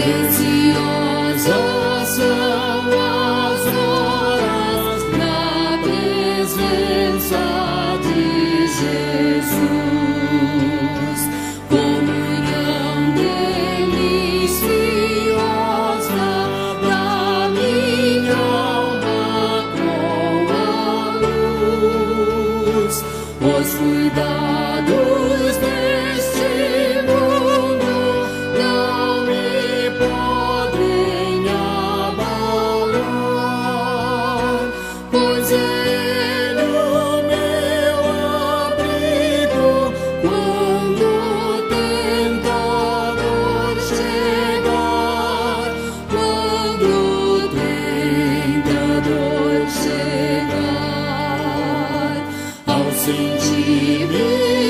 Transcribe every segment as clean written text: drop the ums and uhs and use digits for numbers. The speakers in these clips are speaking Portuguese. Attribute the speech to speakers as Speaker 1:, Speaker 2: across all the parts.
Speaker 1: Preciosas são as horas na presença de Jesus. Comunhão deliciosa da minha alma com a luz. Os cuidados deste mundo não me podem abalar, pois Ele o meu abrigo quando o tentador chegar, quando o tentador chegar. Ao sentir-me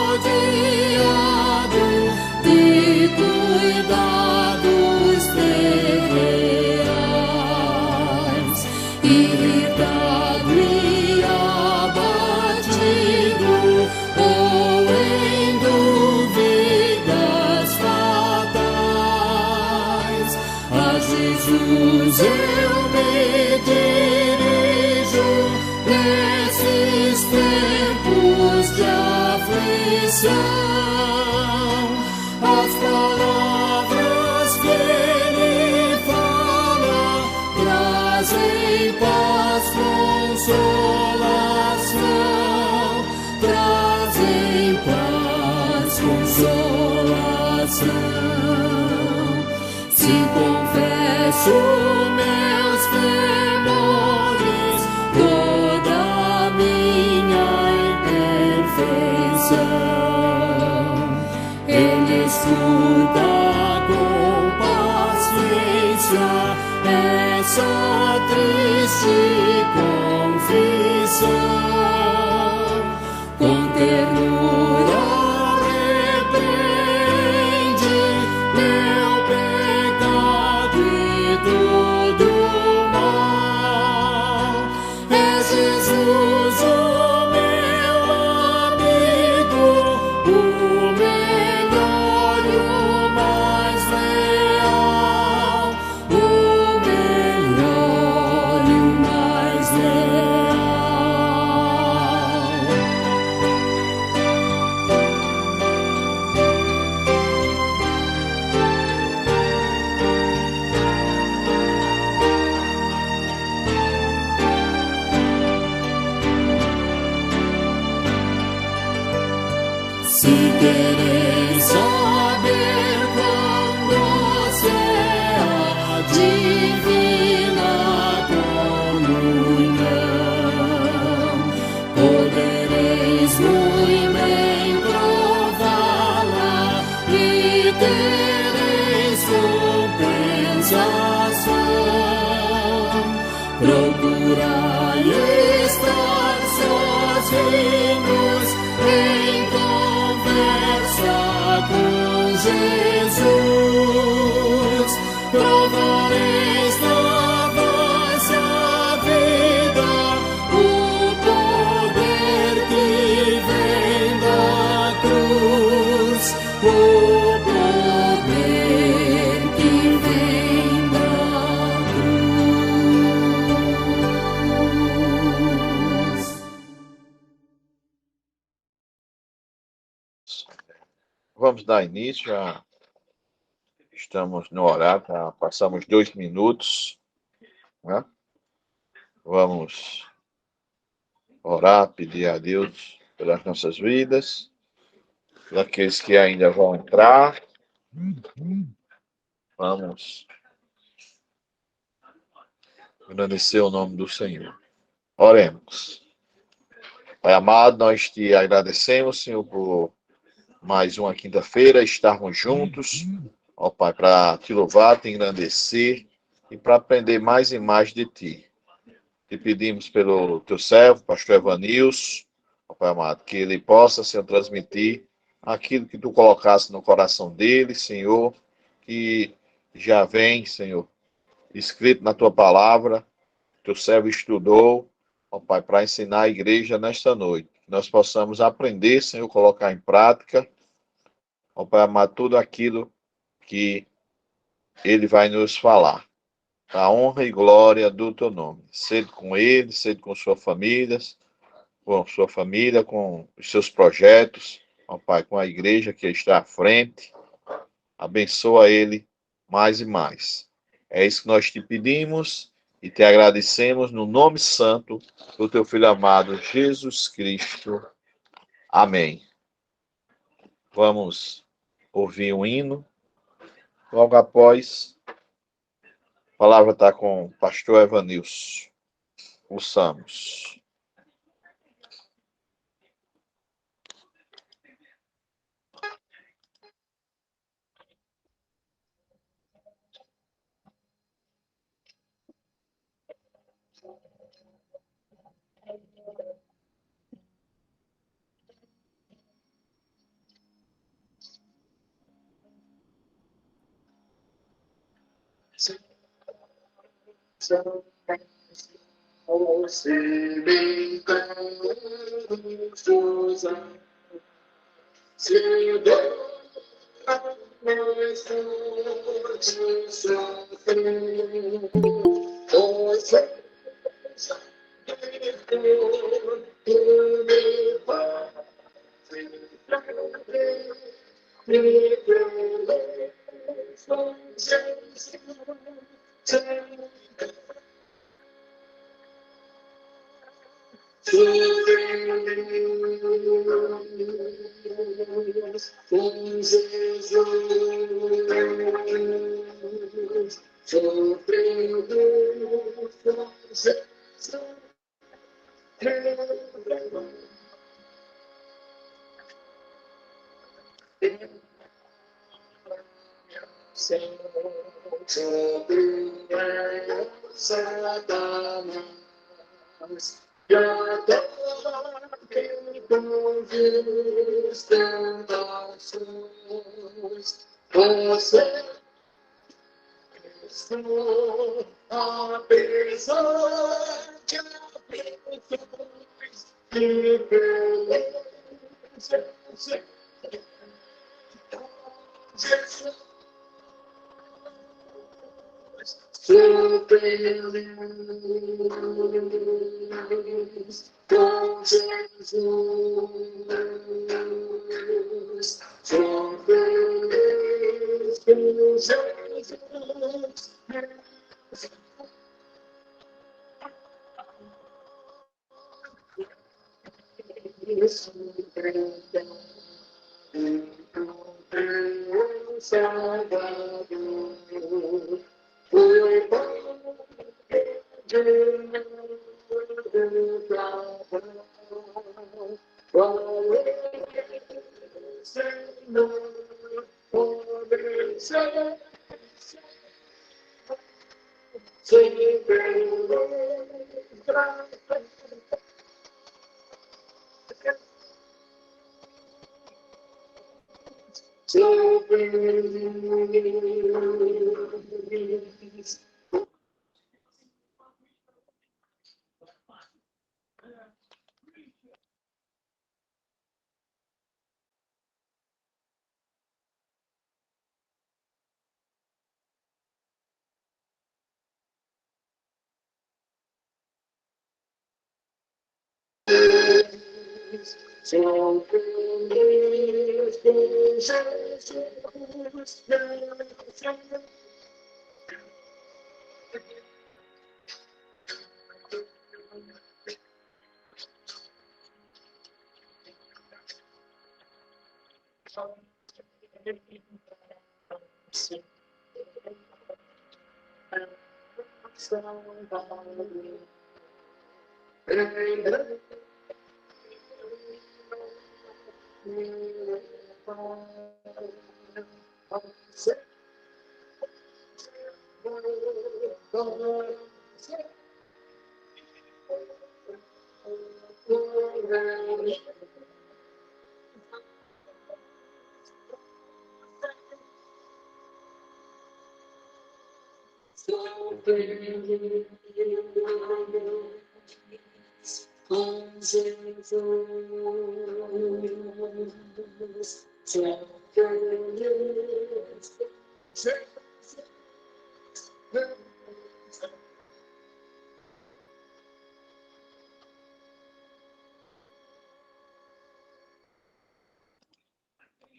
Speaker 1: rodeado de cuidados terrenais, irritado e abatido, ou em dúvidas fatais, a Jesus eu me dirijo nesses tempos de aflição. As palavras que Ele fala trazem paz, consolação, trazem paz, consolação. Se confesso meus temores, toda a minha imperfeição, Ele escuta com paciência essa triste confissão. Com ternura repreende meu pecado e todo mal. É Jesus o meu amigo, o melhor e o mais leal, o melhor e o mais leal. Se quereis saber quão doce é a divina comunhão, podereis muito bem prová-la e tereis compensação. Procurai estar sozinhos em conversa com Jesus. Provareis na vossa vida o poder que vem da cruz, o poder que vem da cruz.
Speaker 2: Vamos dar início, já estamos no horário, passamos 2 minutos, né? Vamos orar, pedir a Deus pelas nossas vidas, por aqueles que ainda vão entrar. Vamos agradecer o nome do Senhor. Oremos. Pai amado, nós te agradecemos, Senhor, por mais uma quinta-feira estarmos juntos, ó Pai, para te louvar, te engrandecer e para aprender mais e mais de ti. Te pedimos pelo teu servo, pastor Evanilson, ó Pai amado, que ele possa, Senhor, transmitir aquilo que tu colocaste no coração dele, Senhor, que já vem, Senhor, escrito na tua palavra, teu servo estudou, ó Pai, para ensinar a igreja nesta noite. Que nós possamos aprender, Senhor, colocar em prática, ó Pai amado, tudo aquilo que ele vai nos falar da honra e glória do teu nome. Sede com ele, sede com sua família, com os seus projetos, ó Pai, com a igreja que está à frente. Abençoa ele mais e mais. É isso que nós te pedimos e te agradecemos no nome santo do teu filho amado Jesus Cristo. Amém. Vamos ouvir um hino. Logo após, a palavra está com o pastor Evanilson. Ouçamos.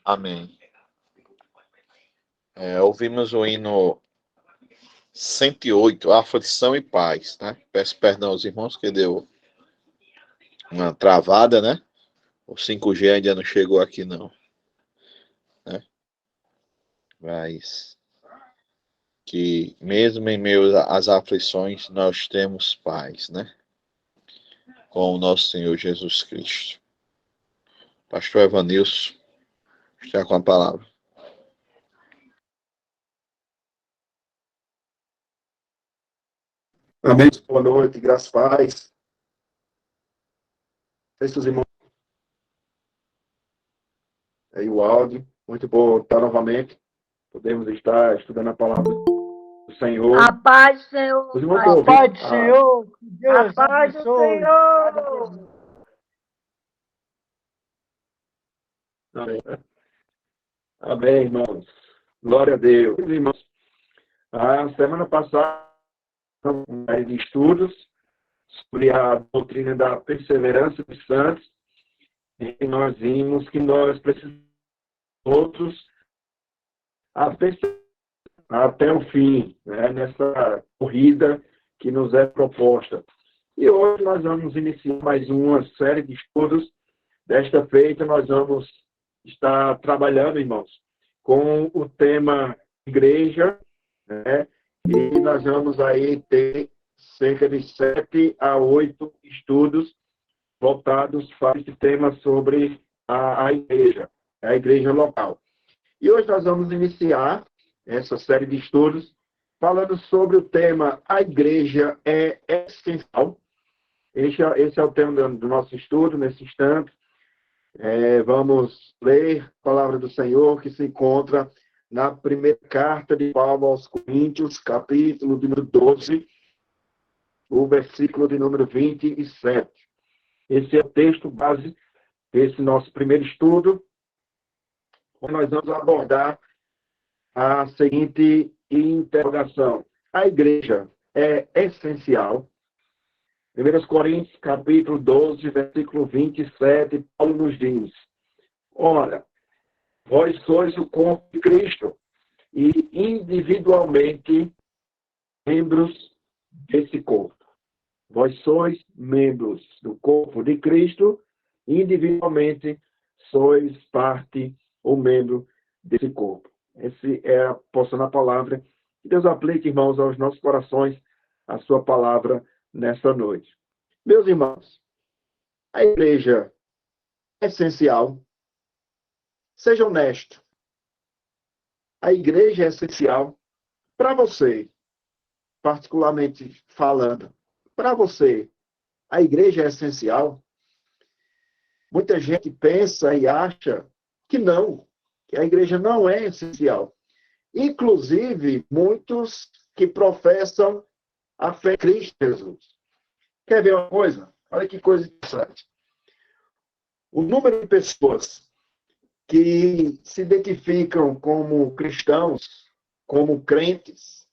Speaker 2: Amém. Ouvimos o hino 108, Aflição e Paz, né? Peço perdão aos irmãos que deu uma travada, né? O 5G ainda não chegou aqui, não, né? Mas que mesmo em meio às aflições, nós temos paz, né? Com o nosso Senhor Jesus Cristo. Pastor Evanilson, está com a palavra.
Speaker 3: Amém. Boa noite, graças a paz. Os irmãos. Aí o áudio. Muito bom estar novamente. Podemos estar estudando a palavra do Senhor.
Speaker 4: A paz do Senhor.
Speaker 3: Os irmãos
Speaker 4: A
Speaker 3: estão
Speaker 4: paz
Speaker 3: ouvindo?
Speaker 4: do Senhor. Deus
Speaker 5: A paz do
Speaker 4: abençoe.
Speaker 5: Senhor.
Speaker 3: Amém. Amém, irmãos. Glória a Deus. Irmãos, a semana passada, uma série de estudos sobre a doutrina da perseverança dos santos, e nós vimos que nós precisamos todos até o fim, né, nessa corrida que nos é proposta. E hoje nós vamos iniciar mais uma série de estudos. Desta feita, nós vamos estar trabalhando, irmãos, com o tema igreja, né, e nós vamos aí ter cerca de 7 a 8 estudos voltados para esse tema sobre a igreja local. E hoje nós vamos iniciar essa série de estudos falando sobre o tema A Igreja é Essencial. Esse é o tema do nosso estudo nesse instante. Vamos ler a palavra do Senhor que se encontra na primeira carta de Paulo aos Coríntios, capítulo de número 12, o versículo de número 27. Esse é o texto base desse nosso primeiro estudo, onde nós vamos abordar a seguinte interrogação. A igreja é essencial? 1 Coríntios, capítulo 12, versículo 27, Paulo nos diz: Ora, vós sois o corpo de Cristo e individualmente membros desse corpo. Vós sois membros do corpo de Cristo e individualmente sois parte ou membro desse corpo. Essa é a porção da palavra. Que Deus aplique, irmãos, aos nossos corações a sua palavra nesta noite. Meus irmãos, a igreja é essencial. Seja honesto. A igreja é essencial para você, particularmente falando. Para você, a igreja é essencial? Muita gente pensa e acha que não, que a igreja não é essencial. Inclusive, muitos que professam a fé em Cristo Jesus. Quer ver uma coisa? Olha que coisa interessante. O número de pessoas que se identificam como cristãos, como crentes,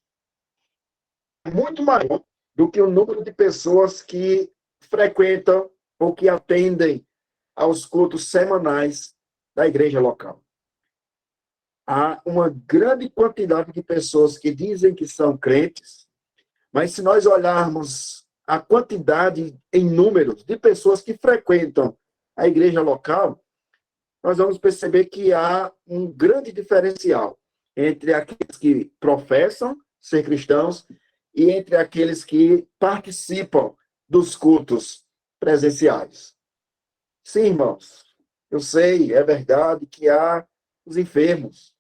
Speaker 3: é muito maior do que o número de pessoas que frequentam ou que atendem aos cultos semanais da igreja local. Há uma grande quantidade de pessoas que dizem que são crentes, mas se nós olharmos a quantidade em números de pessoas que frequentam a igreja local, nós vamos perceber que há um grande diferencial entre aqueles que professam ser cristãos e entre aqueles que participam dos cultos presenciais. Sim, irmãos, eu sei, é verdade que há os enfermos,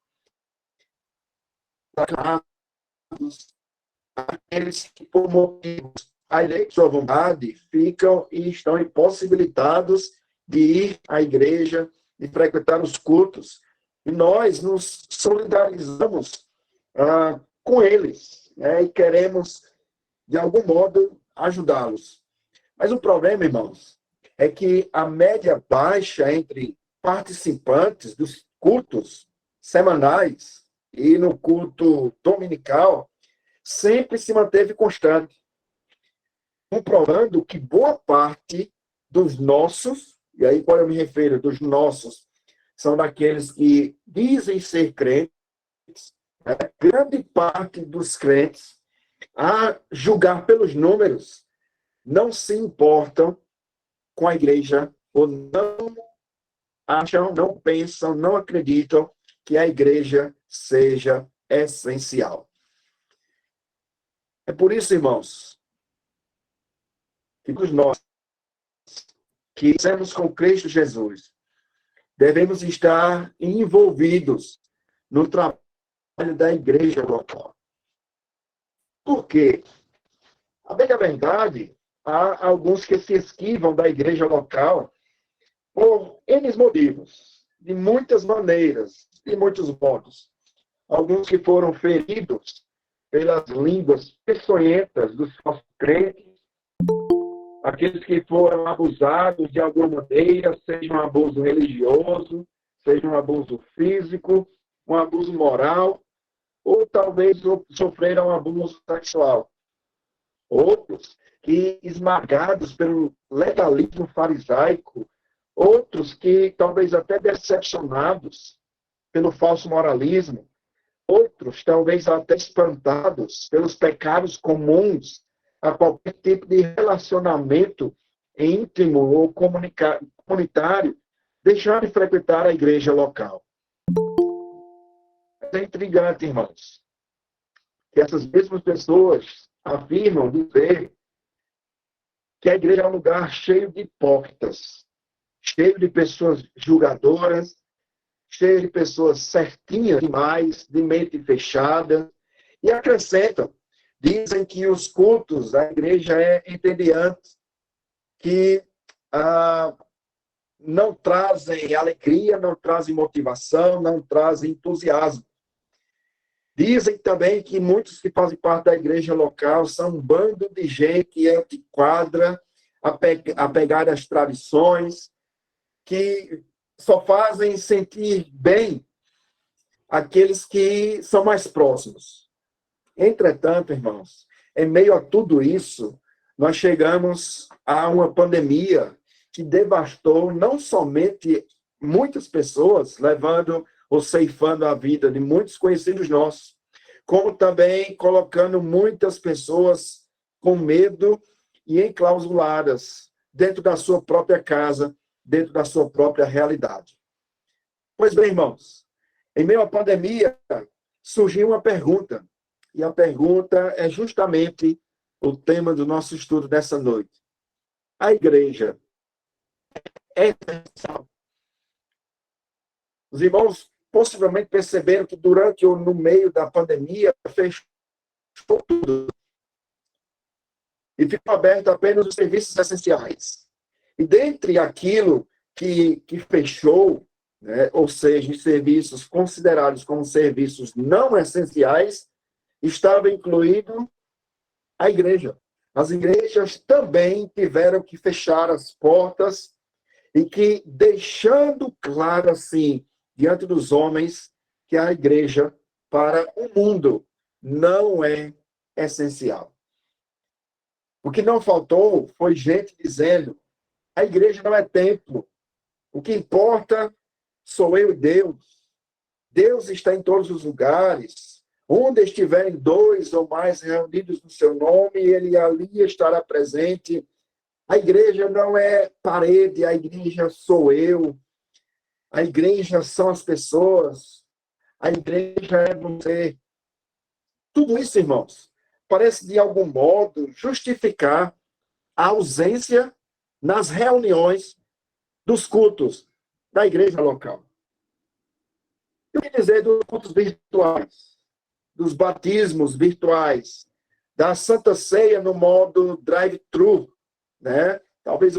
Speaker 3: aqueles que, por motivos alheios à sua vontade, ficam e estão impossibilitados de ir à igreja, de frequentar os cultos. E nós nos solidarizamos com eles, né, e queremos, de algum modo, ajudá-los. Mas o problema, irmãos, é que a média baixa entre participantes dos cultos semanais e no culto dominical sempre se manteve constante, comprovando que boa parte dos nossos, e aí quando eu me refiro dos nossos, são daqueles que dizem ser crentes, né? Grande parte dos crentes, a julgar pelos números, não se importam com a igreja ou não acham, não pensam, não acreditam que a igreja seja essencial. É por isso, irmãos, que nós que estamos com Cristo Jesus, devemos estar envolvidos no trabalho da igreja local. Por quê? A bem da verdade, há alguns que se esquivam da igreja local por N motivos, de muitas maneiras, de muitos modos. Alguns que foram feridos pelas línguas peçonhentas dos falsos crentes, aqueles que foram abusados de alguma maneira, seja um abuso religioso, seja um abuso físico, um abuso moral, ou talvez sofreram um abuso sexual. Outros que, esmagados pelo legalismo farisaico, outros que talvez até decepcionados pelo falso moralismo, outros talvez até espantados pelos pecados comuns a qualquer tipo de relacionamento íntimo ou comunitário, deixaram de frequentar a igreja local. É intrigante, irmãos, que essas mesmas pessoas afirmam dizer que a igreja é um lugar cheio de hipócritas, cheio de pessoas julgadoras, cheio de pessoas certinhas demais, de mente fechada, e acrescentam, dizem que os cultos da igreja é entediante, que não trazem alegria, não trazem motivação, não trazem entusiasmo. Dizem também que muitos que fazem parte da igreja local são um bando de gente antiquada, apegada às tradições, que só fazem sentir bem aqueles que são mais próximos. Entretanto, irmãos, em meio a tudo isso, nós chegamos a uma pandemia que devastou não somente muitas pessoas, levando ou ceifando a vida de muitos conhecidos nossos, como também colocando muitas pessoas com medo e enclausuladas dentro da sua própria casa, dentro da sua própria realidade. Pois bem, irmãos, em meio à pandemia, surgiu uma pergunta, e a pergunta é justamente o tema do nosso estudo dessa noite. A igreja é essencial? Os irmãos possivelmente perceberam que durante ou no meio da pandemia fechou tudo e ficou aberto apenas os serviços essenciais. E dentre aquilo que fechou, né, ou seja, os serviços considerados como serviços não essenciais, estava incluído a igreja. As igrejas também tiveram que fechar as portas e que, deixando claro assim, diante dos homens, que a igreja para o mundo não é essencial. O que não faltou foi gente dizendo: a igreja não é templo. O que importa sou eu e Deus. Deus está em todos os lugares. Onde estiverem dois ou mais reunidos no seu nome, ele ali estará presente. A igreja não é parede, a igreja sou eu. A igreja são as pessoas. A igreja é você. Tudo isso, irmãos, parece de algum modo justificar a ausência nas reuniões dos cultos da igreja local. E o que dizer dos cultos virtuais, dos batismos virtuais, da Santa Ceia no modo drive-thru, né? Talvez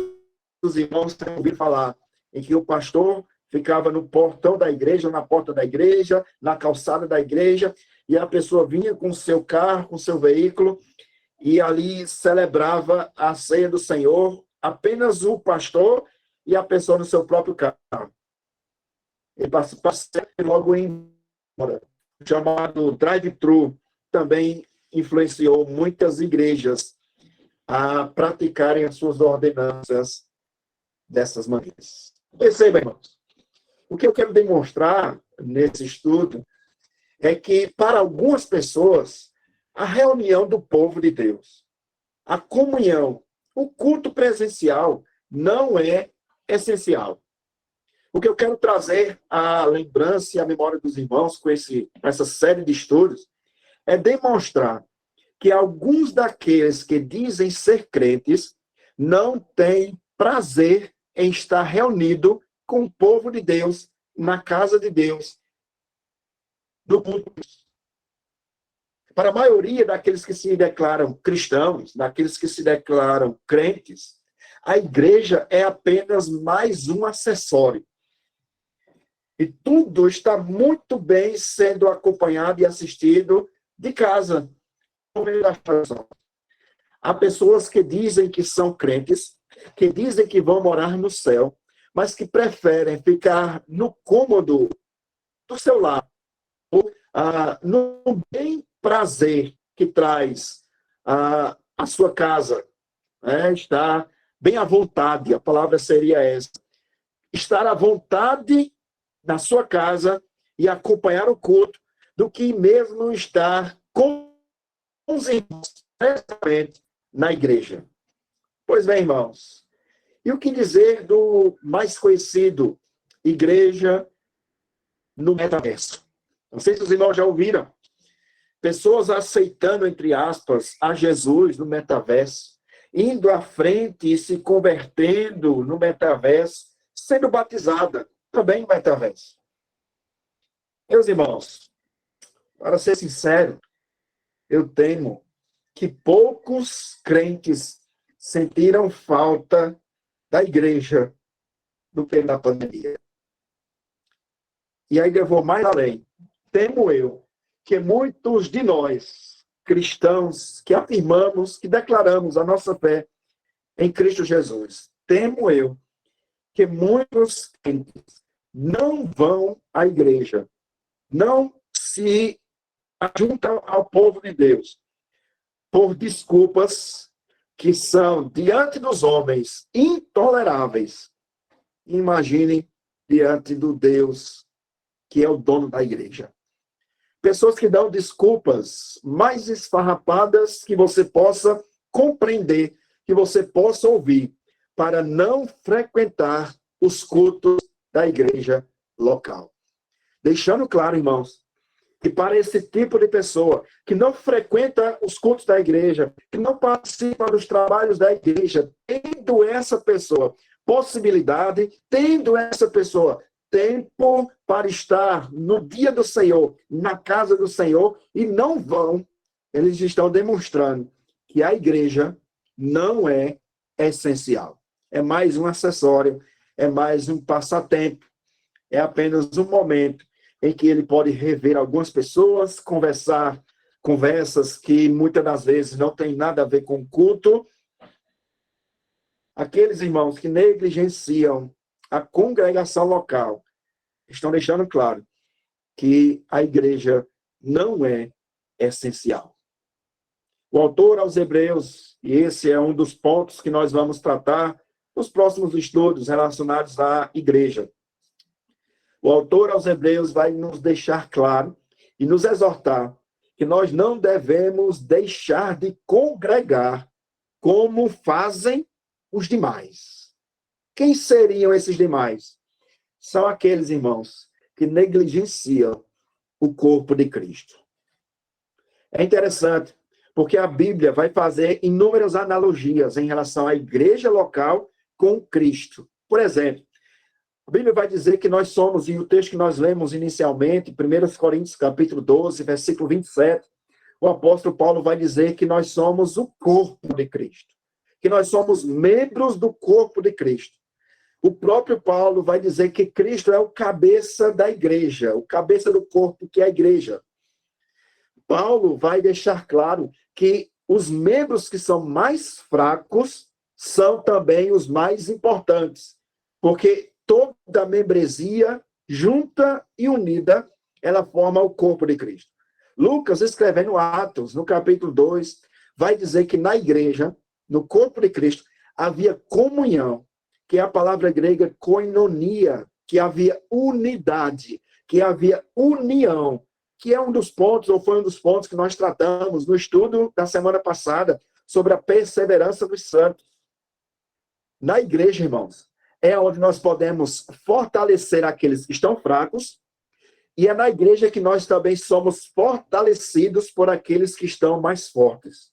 Speaker 3: os irmãos tenham ouvido falar em que o pastor ficava no portão da igreja, na porta da igreja, na calçada da igreja, e a pessoa vinha com o seu carro, com o seu veículo, e ali celebrava a ceia do Senhor, apenas o pastor e a pessoa no seu próprio carro. Ele passou e logo embora. O chamado drive-thru também influenciou muitas igrejas a praticarem as suas ordenanças dessas maneiras. Perceba, irmãos. O que eu quero demonstrar nesse estudo é que, para algumas pessoas, a reunião do povo de Deus, a comunhão, o culto presencial não é essencial. O que eu quero trazer à lembrança e à memória dos irmãos com essa série de estudos é demonstrar que alguns daqueles que dizem ser crentes não têm prazer em estar reunido com o povo de Deus, na casa de Deus, no culto. Para a maioria daqueles que se declaram cristãos, daqueles que se declaram crentes, a igreja é apenas mais um acessório. E tudo está muito bem sendo acompanhado e assistido de casa. Há pessoas que dizem que são crentes, que dizem que vão morar no céu, mas que preferem ficar no cômodo do seu lar, no bem prazer que traz a sua casa. Estar bem à vontade, a palavra seria essa. Estar à vontade na sua casa e acompanhar o culto, do que mesmo estar com os irmãos na igreja. Pois bem, irmãos, e o que dizer do mais conhecido igreja no metaverso? Não sei se os irmãos já ouviram. Pessoas aceitando, entre aspas, a Jesus no metaverso, indo à frente e se convertendo no metaverso, sendo batizada também no metaverso. Meus irmãos, para ser sincero, eu temo que poucos crentes sentiram falta da igreja no período da pandemia. E ainda eu vou mais além. Temo eu que muitos de nós, cristãos, que afirmamos, que declaramos a nossa fé em Cristo Jesus, temo eu que muitos crentes não vão à igreja, não se juntam ao povo de Deus, por desculpas que são, diante dos homens, intoleráveis. Imaginem diante do Deus que é o dono da igreja. Pessoas que dão desculpas mais esfarrapadas que você possa compreender, que você possa ouvir, para não frequentar os cultos da igreja local. Deixando claro, irmãos, que para esse tipo de pessoa que não frequenta os cultos da igreja, que não participa dos trabalhos da igreja, tendo essa pessoa possibilidade, tendo essa pessoa tempo para estar no dia do Senhor, na casa do Senhor, e não vão, eles estão demonstrando que a igreja não é essencial. É mais um acessório, é mais um passatempo, é apenas um momento em que ele pode rever algumas pessoas, conversas que muitas das vezes não tem nada a ver com o culto. Aqueles irmãos que negligenciam a congregação local estão deixando claro que a igreja não é essencial. O autor aos Hebreus, e esse é um dos pontos que nós vamos tratar nos próximos estudos relacionados à igreja. O autor aos Hebreus vai nos deixar claro e nos exortar que nós não devemos deixar de congregar como fazem os demais. Quem seriam esses demais? São aqueles irmãos que negligenciam o corpo de Cristo. É interessante, porque a Bíblia vai fazer inúmeras analogias em relação à igreja local com Cristo. Por exemplo, a Bíblia vai dizer que nós somos, e o texto que nós lemos inicialmente, 1 Coríntios capítulo 12, versículo 27, o apóstolo Paulo vai dizer que nós somos o corpo de Cristo, que nós somos membros do corpo de Cristo. O próprio Paulo vai dizer que Cristo é o cabeça da igreja, o cabeça do corpo que é a igreja. Paulo vai deixar claro que os membros que são mais fracos são também os mais importantes, porque toda membresia junta e unida, ela forma o corpo de Cristo. Lucas, escrevendo Atos, no capítulo 2, vai dizer que na igreja, no corpo de Cristo, havia comunhão, que é a palavra grega koinonia, que havia unidade, que havia união, que é um dos pontos, ou foi um dos pontos que nós tratamos no estudo da semana passada sobre a perseverança dos santos. Na igreja, irmãos, é onde nós podemos fortalecer aqueles que estão fracos, e é na igreja que nós também somos fortalecidos por aqueles que estão mais fortes.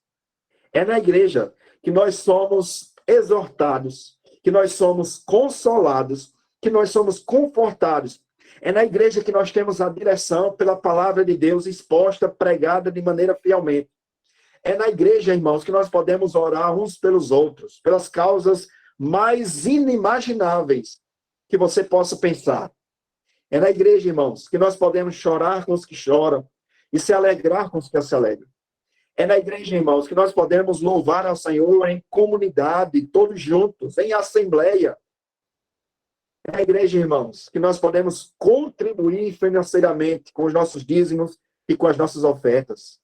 Speaker 3: É na igreja que nós somos exortados, que nós somos consolados, que nós somos confortados. É na igreja que nós temos a direção pela palavra de Deus exposta, pregada de maneira fielmente. É na igreja, irmãos, que nós podemos orar uns pelos outros, pelas causas mais inimagináveis que você possa pensar. É na igreja, irmãos, que nós podemos chorar com os que choram e se alegrar com os que se alegram. É na igreja, irmãos, que nós podemos louvar ao Senhor em comunidade, todos juntos, em assembleia. É na igreja, irmãos, que nós podemos contribuir financeiramente com os nossos dízimos e com as nossas ofertas.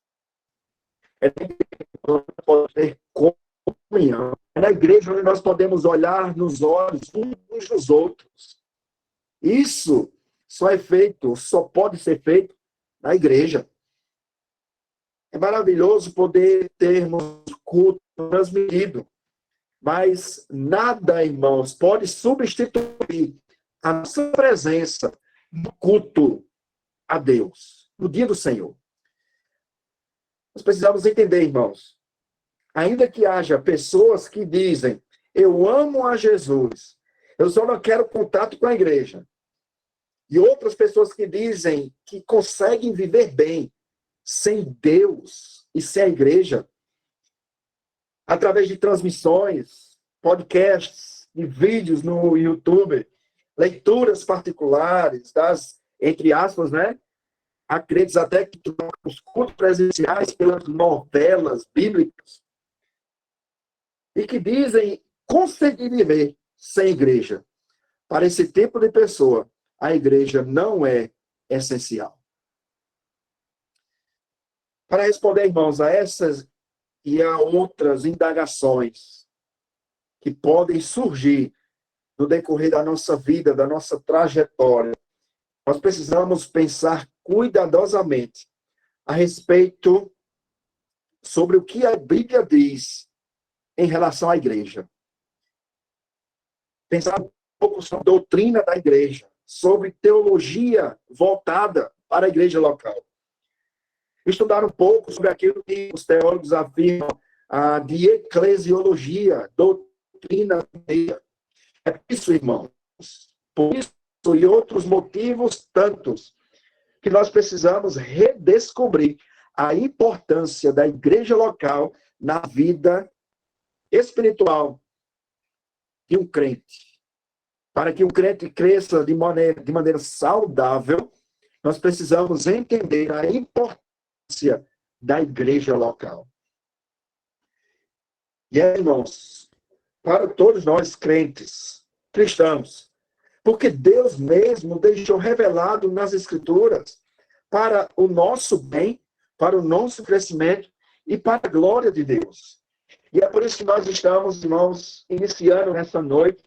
Speaker 3: É na igreja que nós podemos ter comunhão. É na igreja onde nós podemos olhar nos olhos uns dos outros. Isso só pode ser feito na igreja. É maravilhoso poder termos culto transmitido, mas nada, irmãos, pode substituir a nossa presença no culto a Deus, no dia do Senhor. Nós precisamos entender, irmãos, ainda que haja pessoas que dizem, eu amo a Jesus, eu só não quero contato com a igreja. E outras pessoas que dizem que conseguem viver bem sem Deus e sem a igreja, através de transmissões, podcasts, de vídeos no YouTube, leituras particulares, entre aspas, né? Acredito até que os cultos presenciais pelas novelas bíblicas, e que dizem conseguir viver sem igreja. Para esse tipo de pessoa, a igreja não é essencial. Para responder, irmãos, a essas e a outras indagações que podem surgir no decorrer da nossa vida, da nossa trajetória, nós precisamos pensar cuidadosamente a respeito sobre o que a Bíblia diz em relação à igreja. Pensar um pouco sobre a doutrina da igreja, sobre teologia voltada para a igreja local. Estudar um pouco sobre aquilo que os teólogos afirmam de eclesiologia, doutrina. É por isso, irmãos, por isso e outros motivos tantos, que nós precisamos redescobrir a importância da igreja local na vida espiritual de um crente. Para que um crente cresça de maneira saudável, nós precisamos entender a importância da igreja local. E, irmãos, para todos nós crentes, cristãos, porque Deus mesmo deixou revelado nas Escrituras para o nosso bem, para o nosso crescimento e para a glória de Deus. E é por isso que nós estamos, irmãos, iniciando nessa noite,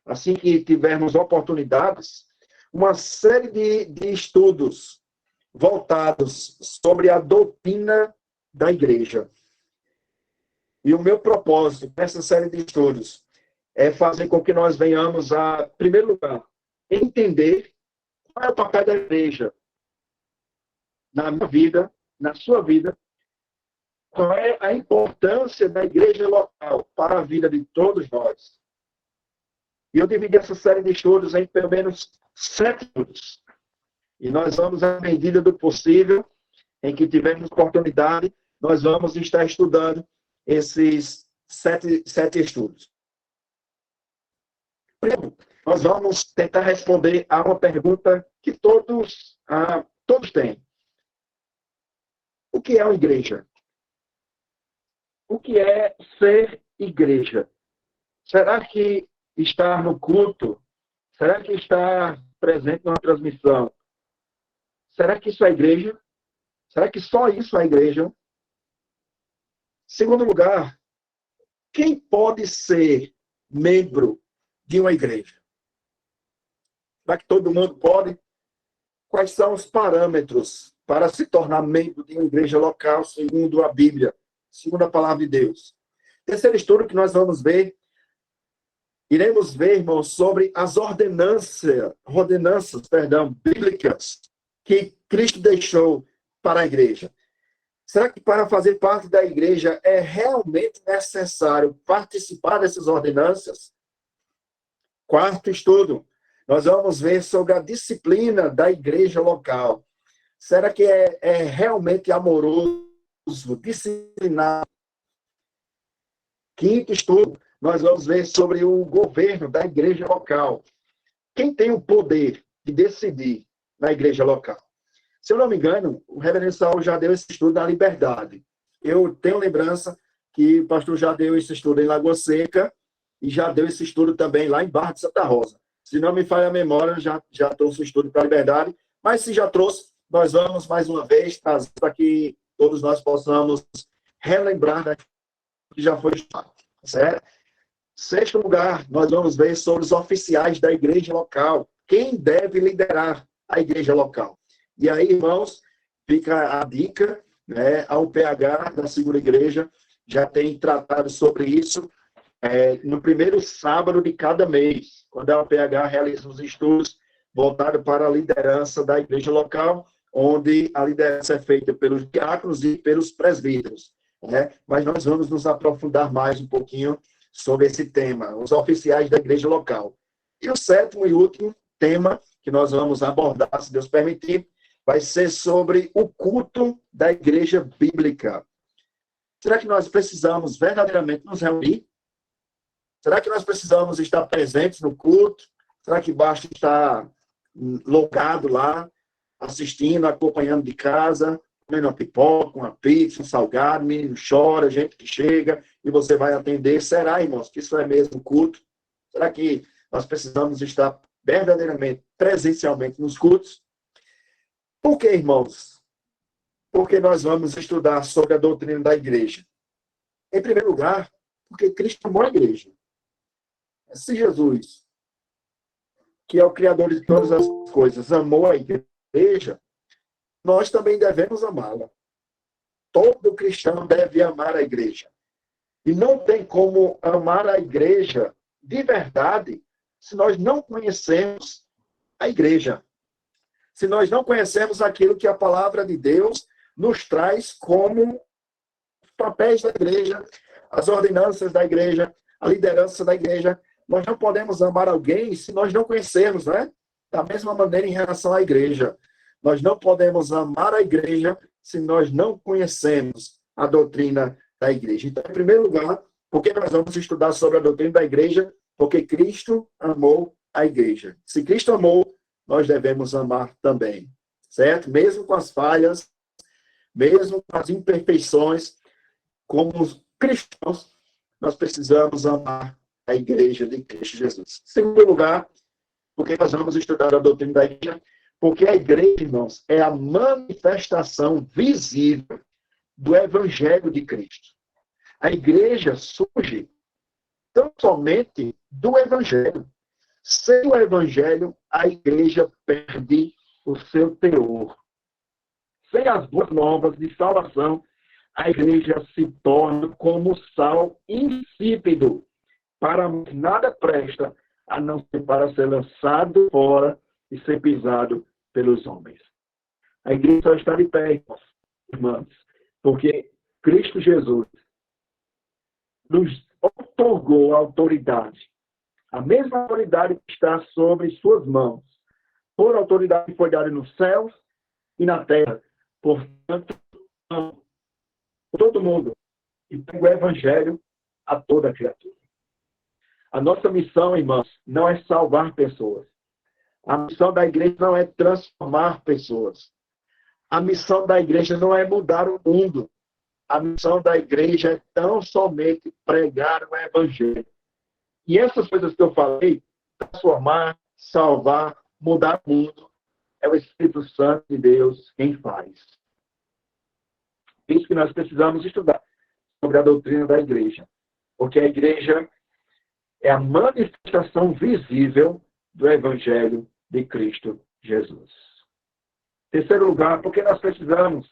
Speaker 3: assim que tivermos oportunidades, uma série de estudos voltados sobre a doutrina da igreja. E o meu propósito nessa série de estudos é fazer com que nós venhamos a, em primeiro lugar, entender qual é o papel da igreja na minha vida, na sua vida, qual é a importância da igreja local para a vida de todos nós. E eu dividi essa série de estudos em pelo menos 7 estudos. E nós vamos, à medida do possível, em que tivermos oportunidade, nós vamos estar estudando esses sete estudos. Primeiro, nós vamos tentar responder a uma pergunta que todos têm. O que é uma igreja? O que é ser igreja? Será que estar no culto? Será que estar presente numa transmissão? Será que isso é igreja? Será que só isso é igreja? Segundo lugar, quem pode ser membro de uma igreja? Será que todo mundo pode? Quais são os parâmetros para se tornar membro de uma igreja local, segundo a Bíblia, segundo a palavra de Deus? Terceiro estudo que nós vamos ver, iremos ver, irmãos, sobre as ordenanças, bíblicas que Cristo deixou para a igreja. Será que para fazer parte da igreja é realmente necessário participar dessas ordenanças? Quarto estudo, nós vamos ver sobre a disciplina da igreja local. Será que é realmente amoroso, disciplinado? Quinto estudo, nós vamos ver sobre o governo da igreja local. Quem tem o poder de decidir na igreja local? Se eu não me engano, o reverendo Saul já deu esse estudo da liberdade. Eu tenho lembrança que o pastor já deu esse estudo em Lagoa Seca e já deu esse estudo também lá em Barra de Santa Rosa. Se não me falha a memória, já trouxe o estudo para a liberdade, mas se já trouxe, nós vamos mais uma vez trazer para que todos nós possamos relembrar daquilo que já foi estudado, certo? Sexto lugar, nós vamos ver sobre os oficiais da igreja local. Quem deve liderar a igreja local? E aí, irmãos, fica a dica, né? A UPH da Segunda Igreja já tem tratado sobre isso no primeiro sábado de cada mês, quando a UPH realiza os estudos voltados para a liderança da igreja local, onde a liderança é feita pelos diáconos e pelos presbíteros, né? Mas nós vamos nos aprofundar mais um pouquinho sobre esse tema, os oficiais da igreja local. E o sétimo e último tema que nós vamos abordar, se Deus permitir, vai ser sobre o culto da igreja bíblica. Será que nós precisamos verdadeiramente nos reunir? Será que nós precisamos estar presentes no culto? Será que basta estar logado lá, assistindo, acompanhando de casa, comendo uma pipoca, uma pizza, um salgado, menino chora, gente que chega e você vai atender? Será, irmãos, que isso é mesmo culto? Será que nós precisamos estar verdadeiramente, presencialmente nos cultos? Por que, irmãos? Porque nós vamos estudar sobre a doutrina da igreja. Em primeiro lugar, porque Cristo amou a igreja. Se Jesus, que é o Criador de todas as coisas, amou a igreja, nós também devemos amá-la. Todo cristão deve amar a igreja. E não tem como amar a igreja de verdade se nós não conhecemos a igreja. Se nós não conhecemos aquilo que a palavra de Deus nos traz como os papéis da igreja, as ordenanças da igreja, a liderança da igreja, nós não podemos amar alguém se nós não conhecermos, né? Da mesma maneira em relação à igreja. Nós não podemos amar a igreja se nós não conhecemos a doutrina da igreja. Então, em primeiro lugar, por que nós vamos estudar sobre a doutrina da igreja? Porque Cristo amou a igreja. Se Cristo amou, nós devemos amar também, certo? Mesmo com as falhas, mesmo com as imperfeições, como cristãos, nós precisamos amar a igreja de Cristo Jesus. Em segundo lugar, porque nós vamos estudar a doutrina da igreja, porque a igreja, irmãos, é a manifestação visível do evangelho de Cristo. A igreja surge tão somente do evangelho. Sem o evangelho, a igreja perde o seu teor. Sem as boas novas de salvação, a igreja se torna como sal insípido, para nada presta, a não ser para ser lançado fora e ser pisado pelos homens. A igreja só está de pé, irmãos, porque Cristo Jesus nos otorgou a autoridade. A mesma autoridade que está sobre suas mãos. Por autoridade que foi dada nos céus e na terra. Portanto, todo mundo. E pega o evangelho a toda a criatura. A nossa missão, irmãos, não é salvar pessoas. A missão da igreja não é transformar pessoas. A missão da igreja não é mudar o mundo. A missão da igreja é tão somente pregar o evangelho. E essas coisas que eu falei, transformar, salvar, mudar o mundo, é o Espírito Santo de Deus quem faz. Isso que nós precisamos estudar sobre a doutrina da igreja. Porque a igreja é a manifestação visível do evangelho de Cristo Jesus. Terceiro lugar, porque nós precisamos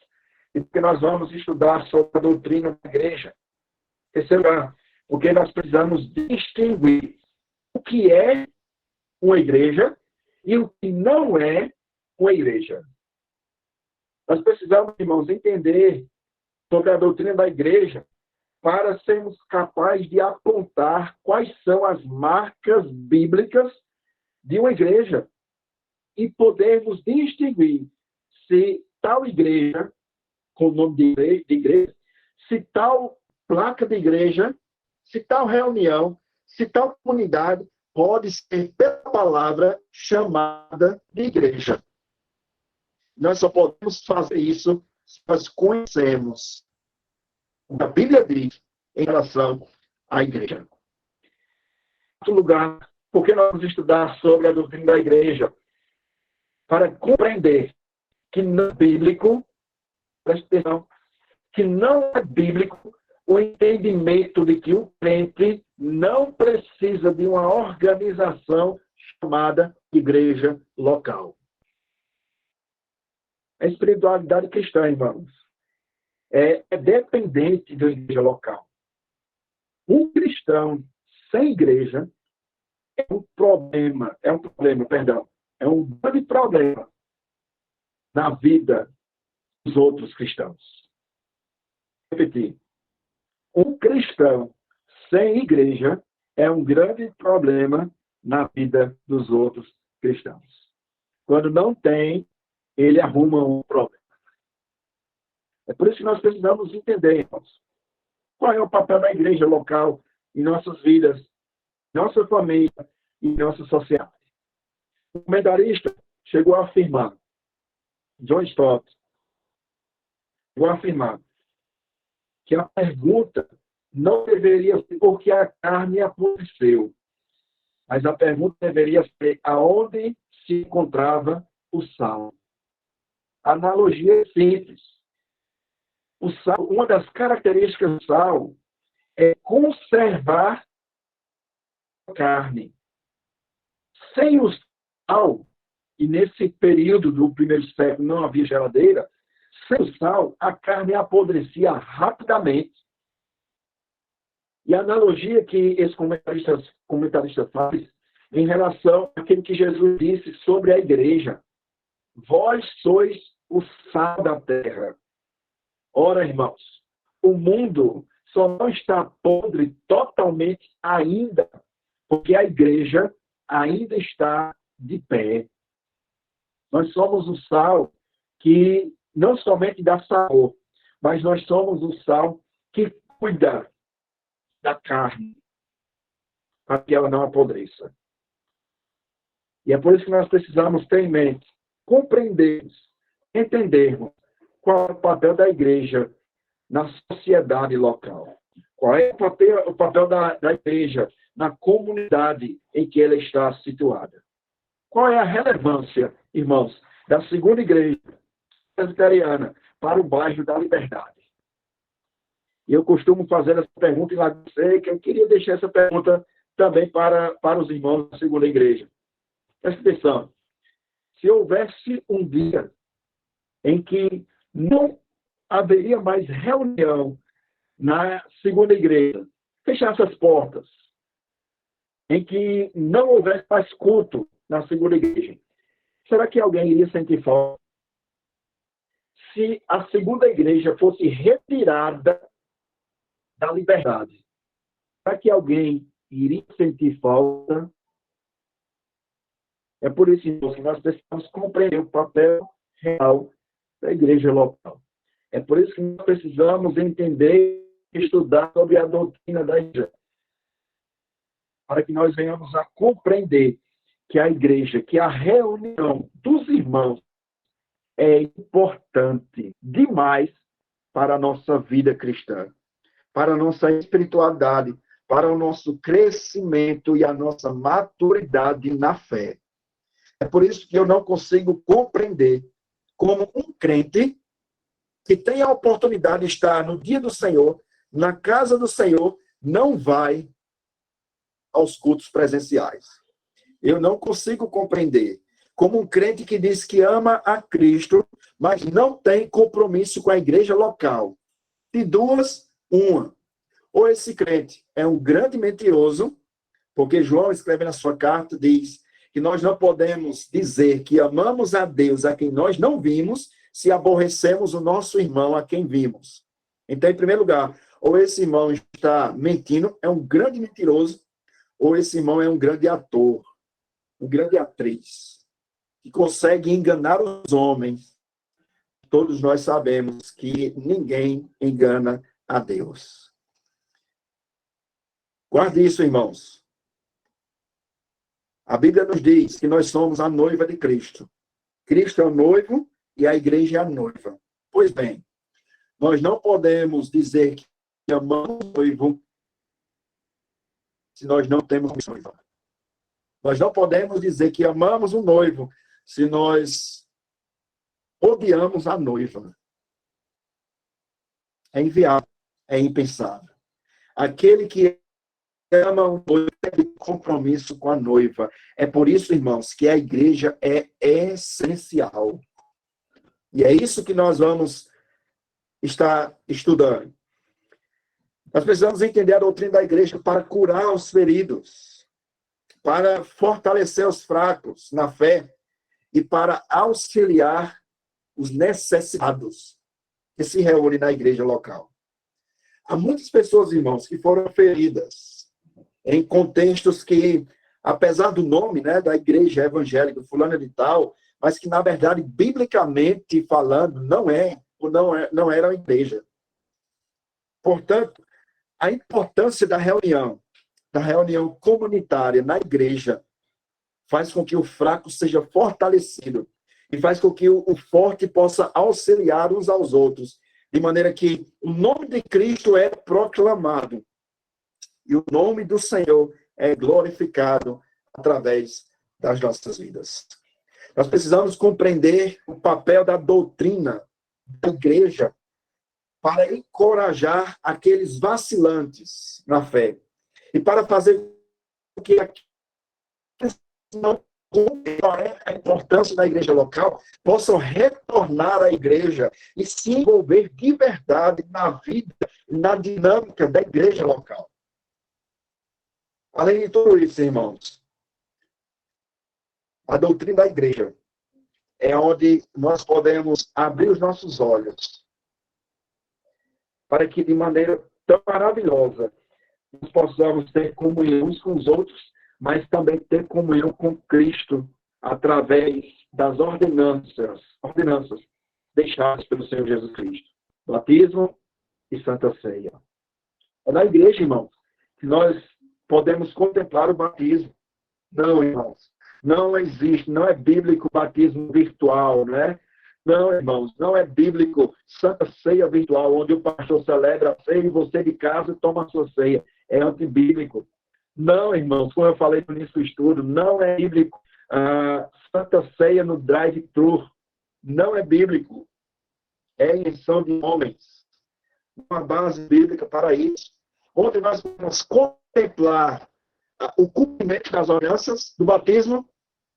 Speaker 3: e porque nós vamos estudar sobre a doutrina da igreja. Terceiro lugar, porque nós precisamos distinguir o que é uma igreja e o que não é uma igreja. Nós precisamos, irmãos, entender sobre a doutrina da igreja para sermos capazes de apontar quais são as marcas bíblicas de uma igreja e podermos distinguir se tal igreja, com o nome de igreja, se tal placa de igreja, se tal reunião, se tal comunidade pode ser, pela palavra, chamada de igreja. Nós só podemos fazer isso se nós conhecemos o que a Bíblia diz em relação à igreja. Em outro lugar, porque nós vamos estudar sobre a doutrina da igreja para compreender que não é bíblico, preste atenção, que não é bíblico o entendimento de que o crente não precisa de uma organização chamada igreja local. A espiritualidade cristã, irmãos, é dependente da igreja local. Um cristão sem igreja é um grande problema na vida dos outros cristãos. Vou repetir. Um cristão sem igreja é um grande problema na vida dos outros cristãos. Quando não tem, ele arruma um problema. É por isso que nós precisamos entender, irmãos, qual é o papel da igreja local em nossas vidas, em nossa família e em nossa sociedade. O comentarista chegou a afirmar, John Stott, chegou a afirmar que a pergunta não deveria ser por que a carne apodreceu, mas a pergunta deveria ser aonde se encontrava o sal. A analogia é simples. O sal, uma das características do sal é conservar a carne. Sem o sal, e nesse período do primeiro século não havia geladeira, sem o sal, a carne apodrecia rapidamente. E a analogia que esse comentarista faz em relação àquilo que Jesus disse sobre a igreja. Vós sois o sal da terra. Ora, irmãos, o mundo só não está podre totalmente ainda, porque a igreja ainda está de pé. Nós somos o sal que não somente dá sabor, mas nós somos o sal que cuida da carne, para que ela não apodreça. E é por isso que nós precisamos ter em mente, compreendermos, entendermos qual é o papel da igreja na sociedade local. Qual é o papel da igreja na comunidade em que ela está situada. Qual é a relevância, irmãos, da segunda igreja presbiteriana para o bairro da Liberdade? E eu costumo fazer essa pergunta em Lagoa Seca. Eu queria deixar essa pergunta também para os irmãos da segunda igreja. Presta atenção. Se houvesse um dia em que não haveria mais reunião na segunda igreja, fechasse as portas, em que não houvesse mais culto na segunda igreja, será que alguém iria sentir falta? Se a segunda igreja fosse retirada da Liberdade, será que alguém iria sentir falta? É por isso que nós precisamos compreender o papel real da igreja local. É por isso que nós precisamos entender e estudar sobre a doutrina da igreja, para que nós venhamos a compreender que a igreja, que a reunião dos irmãos é importante demais para a nossa vida cristã, para a nossa espiritualidade, para o nosso crescimento e a nossa maturidade na fé. É por isso que eu não consigo compreender como um crente que tem a oportunidade de estar no dia do Senhor, na casa do Senhor, não vai aos cultos presenciais. Eu não consigo compreender como um crente que diz que ama a Cristo, mas não tem compromisso com a igreja local. De duas, uma. Ou esse crente é um grande mentiroso, porque João escreve na sua carta, diz que nós não podemos dizer que amamos a Deus a quem nós não vimos, se aborrecemos o nosso irmão a quem vimos. Então, em primeiro lugar, ou esse irmão está mentindo, é um grande mentiroso, ou esse irmão é um grande ator, um grande atriz, que consegue enganar os homens. Todos nós sabemos que ninguém engana a Deus. Guarde isso, irmãos. A Bíblia nos diz que nós somos a noiva de Cristo. Cristo é o noivo e a igreja é a noiva. Pois bem, nós não podemos dizer que amamos o noivo se nós não temos noiva. Nós não podemos dizer que amamos o noivo se nós odiamos a noiva. É inviável, é impensável. Aquele que ama o noivo tem compromisso com a noiva. É por isso, irmãos, que a igreja é essencial. E é isso que nós vamos estar estudando. Nós precisamos entender a doutrina da igreja para curar os feridos, para fortalecer os fracos na fé e para auxiliar os necessitados que se reúnem na igreja local. Há muitas pessoas, irmãos, que foram feridas em contextos que, apesar do nome, né, da igreja evangélica fulana de tal, mas que, na verdade, biblicamente falando, não era a igreja. Portanto, a importância da reunião comunitária na igreja, faz com que o fraco seja fortalecido e faz com que o forte possa auxiliar uns aos outros, de maneira que o nome de Cristo é proclamado e o nome do Senhor é glorificado através das nossas vidas. Nós precisamos compreender o papel da doutrina da igreja para encorajar aqueles vacilantes na fé e para fazer com que aqueles que não compreendem a importância da igreja local possam retornar à igreja e se envolver de verdade na vida, na dinâmica da igreja local. Além de tudo isso, irmãos, a doutrina da igreja é onde nós podemos abrir os nossos olhos para que, de maneira tão maravilhosa, nós possamos ter comunhão uns com os outros, mas também ter comunhão com Cristo através das ordenanças deixadas pelo Senhor Jesus Cristo. Batismo e Santa Ceia. É na igreja, irmãos, que nós podemos contemplar o batismo. Não, irmãos. Não existe, não é bíblico batismo virtual, né? Não, irmãos, não é bíblico Santa Ceia virtual, onde o pastor celebra a ceia e você de casa toma a sua ceia. É antibíblico. Não, irmãos, como eu falei no início do estudo, não é bíblico Santa Ceia no drive-thru. Não é bíblico. É invenção de homens. Uma base bíblica para isso. Onde nós vamos contemplar o cumprimento das ordenanças do batismo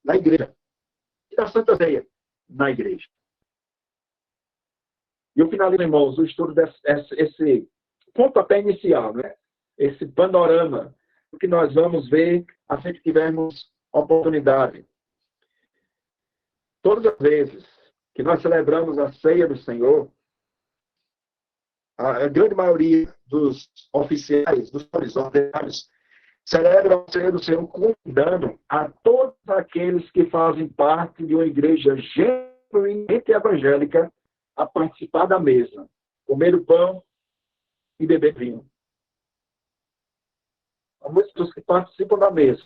Speaker 3: na igreja. E da Santa Ceia na igreja. E eu finalizo, irmãos, o estudo desse pontapé inicial, né? Esse panorama, o que nós vamos ver assim que tivermos oportunidade. Todas as vezes que nós celebramos a ceia do Senhor, a grande maioria dos oficiais, dos ordinários, celebram a ceia do Senhor convidando a todos aqueles que fazem parte de uma igreja genuinamente evangélica a participar da mesa, comer o pão e beber vinho. Há muitas pessoas que participam da mesa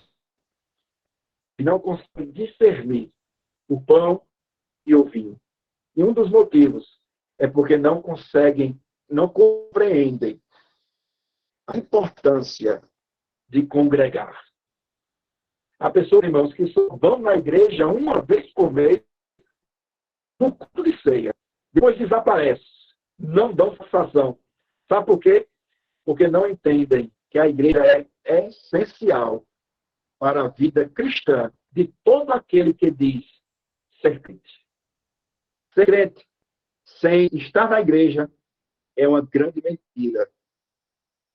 Speaker 3: e não conseguem discernir o pão e o vinho. E um dos motivos é porque não compreendem a importância de congregar. Há pessoas, irmãos, que só vão na igreja uma vez por mês no culto de ceia. Depois desaparece. Não dão satisfação. Sabe por quê? Porque não entendem que a igreja é essencial para a vida cristã de todo aquele que diz ser crente. Ser crente sem estar na igreja é uma grande mentira.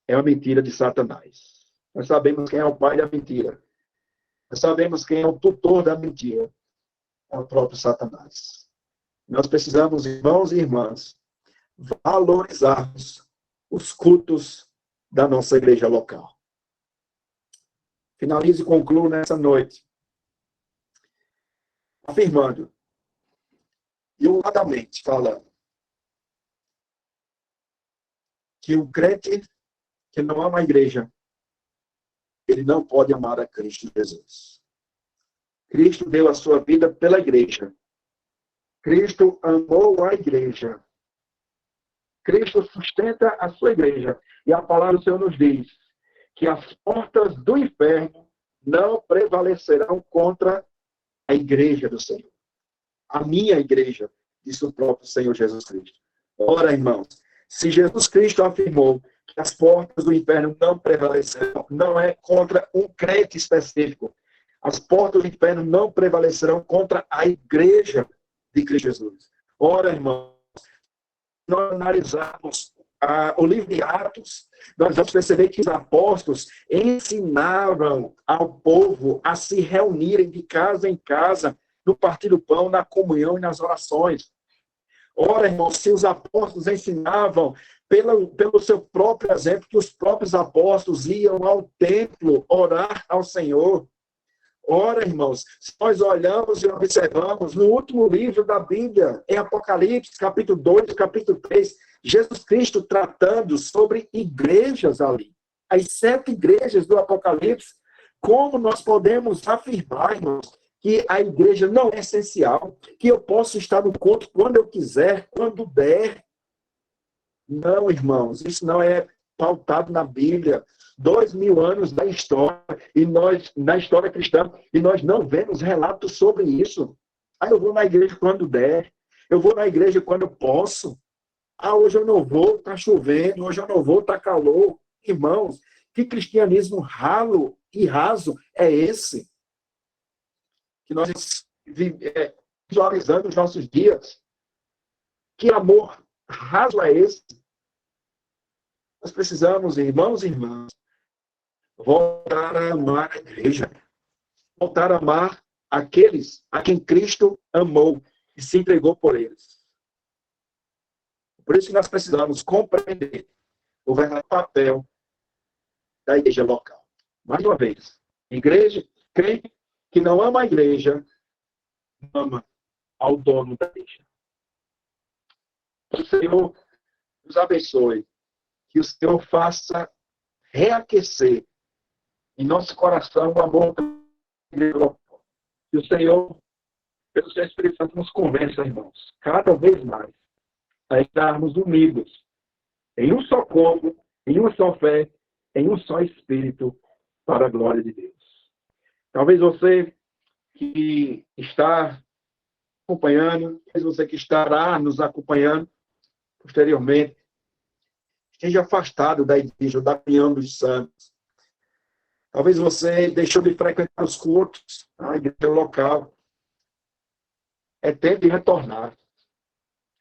Speaker 3: É uma mentira de Satanás. Nós sabemos quem é o pai da mentira. Nós sabemos quem é o tutor da mentira. É o próprio Satanás. Nós precisamos, irmãos e irmãs, valorizarmos os cultos da nossa igreja local. Finalizo e concluo nessa noite, afirmando, isoladamente falando, que o crente que não ama a igreja, ele não pode amar a Cristo Jesus. Cristo deu a sua vida pela igreja. Cristo amou a igreja. Cristo sustenta a sua igreja. E a palavra do Senhor nos diz que as portas do inferno não prevalecerão contra a igreja do Senhor. A minha igreja, disse o próprio Senhor Jesus Cristo. Ora, irmãos, se Jesus Cristo afirmou que as portas do inferno não prevalecerão, não é contra um crente específico. As portas do inferno não prevalecerão contra a igreja de Cristo Jesus. Ora, irmãos, se nós analisarmos o livro de Atos, nós vamos perceber que os apóstolos ensinavam ao povo a se reunirem de casa em casa, no partir do pão, na comunhão e nas orações. Ora, irmãos, se os apóstolos ensinavam pelo seu próprio exemplo, que os próprios apóstolos iam ao templo orar ao Senhor. Ora, irmãos, se nós olhamos e observamos no último livro da Bíblia, em Apocalipse, capítulo 2, capítulo 3, Jesus Cristo tratando sobre igrejas ali. As 7 igrejas do Apocalipse, como nós podemos afirmar, irmãos, que a igreja não é essencial, que eu posso estar no culto quando eu quiser, quando der. Não, irmãos, isso não é pautado na Bíblia. 2000 anos da história, e nós, na história cristã, e nós não vemos relatos sobre isso. Eu vou na igreja quando der, eu vou na igreja quando eu posso. Hoje eu não vou, está chovendo, hoje eu não vou, está calor. Irmãos, que cristianismo ralo e raso é esse? Que nós visualizando os nossos dias. Que amor raso é esse? Nós precisamos, irmãos e irmãs, voltar a amar a igreja. Voltar a amar aqueles a quem Cristo amou e se entregou por eles. Por isso que nós precisamos compreender o verdadeiro papel da igreja local. Mais uma vez, igreja, crente que não ama a igreja, ama ao dono da igreja. Que o Senhor nos abençoe. Que o Senhor faça reaquecer em nosso coração o amor da igreja local. Que o Senhor, pelo seu Espírito Santo, nos convença, irmãos, cada vez mais, a estarmos unidos em um só corpo, em uma só fé, em um só Espírito, para a glória de Deus. Talvez você que está acompanhando, talvez você que estará nos acompanhando posteriormente, esteja afastado da igreja, da comunhão dos santos. Talvez você deixou de frequentar os cultos, a igreja local. É tempo de retornar.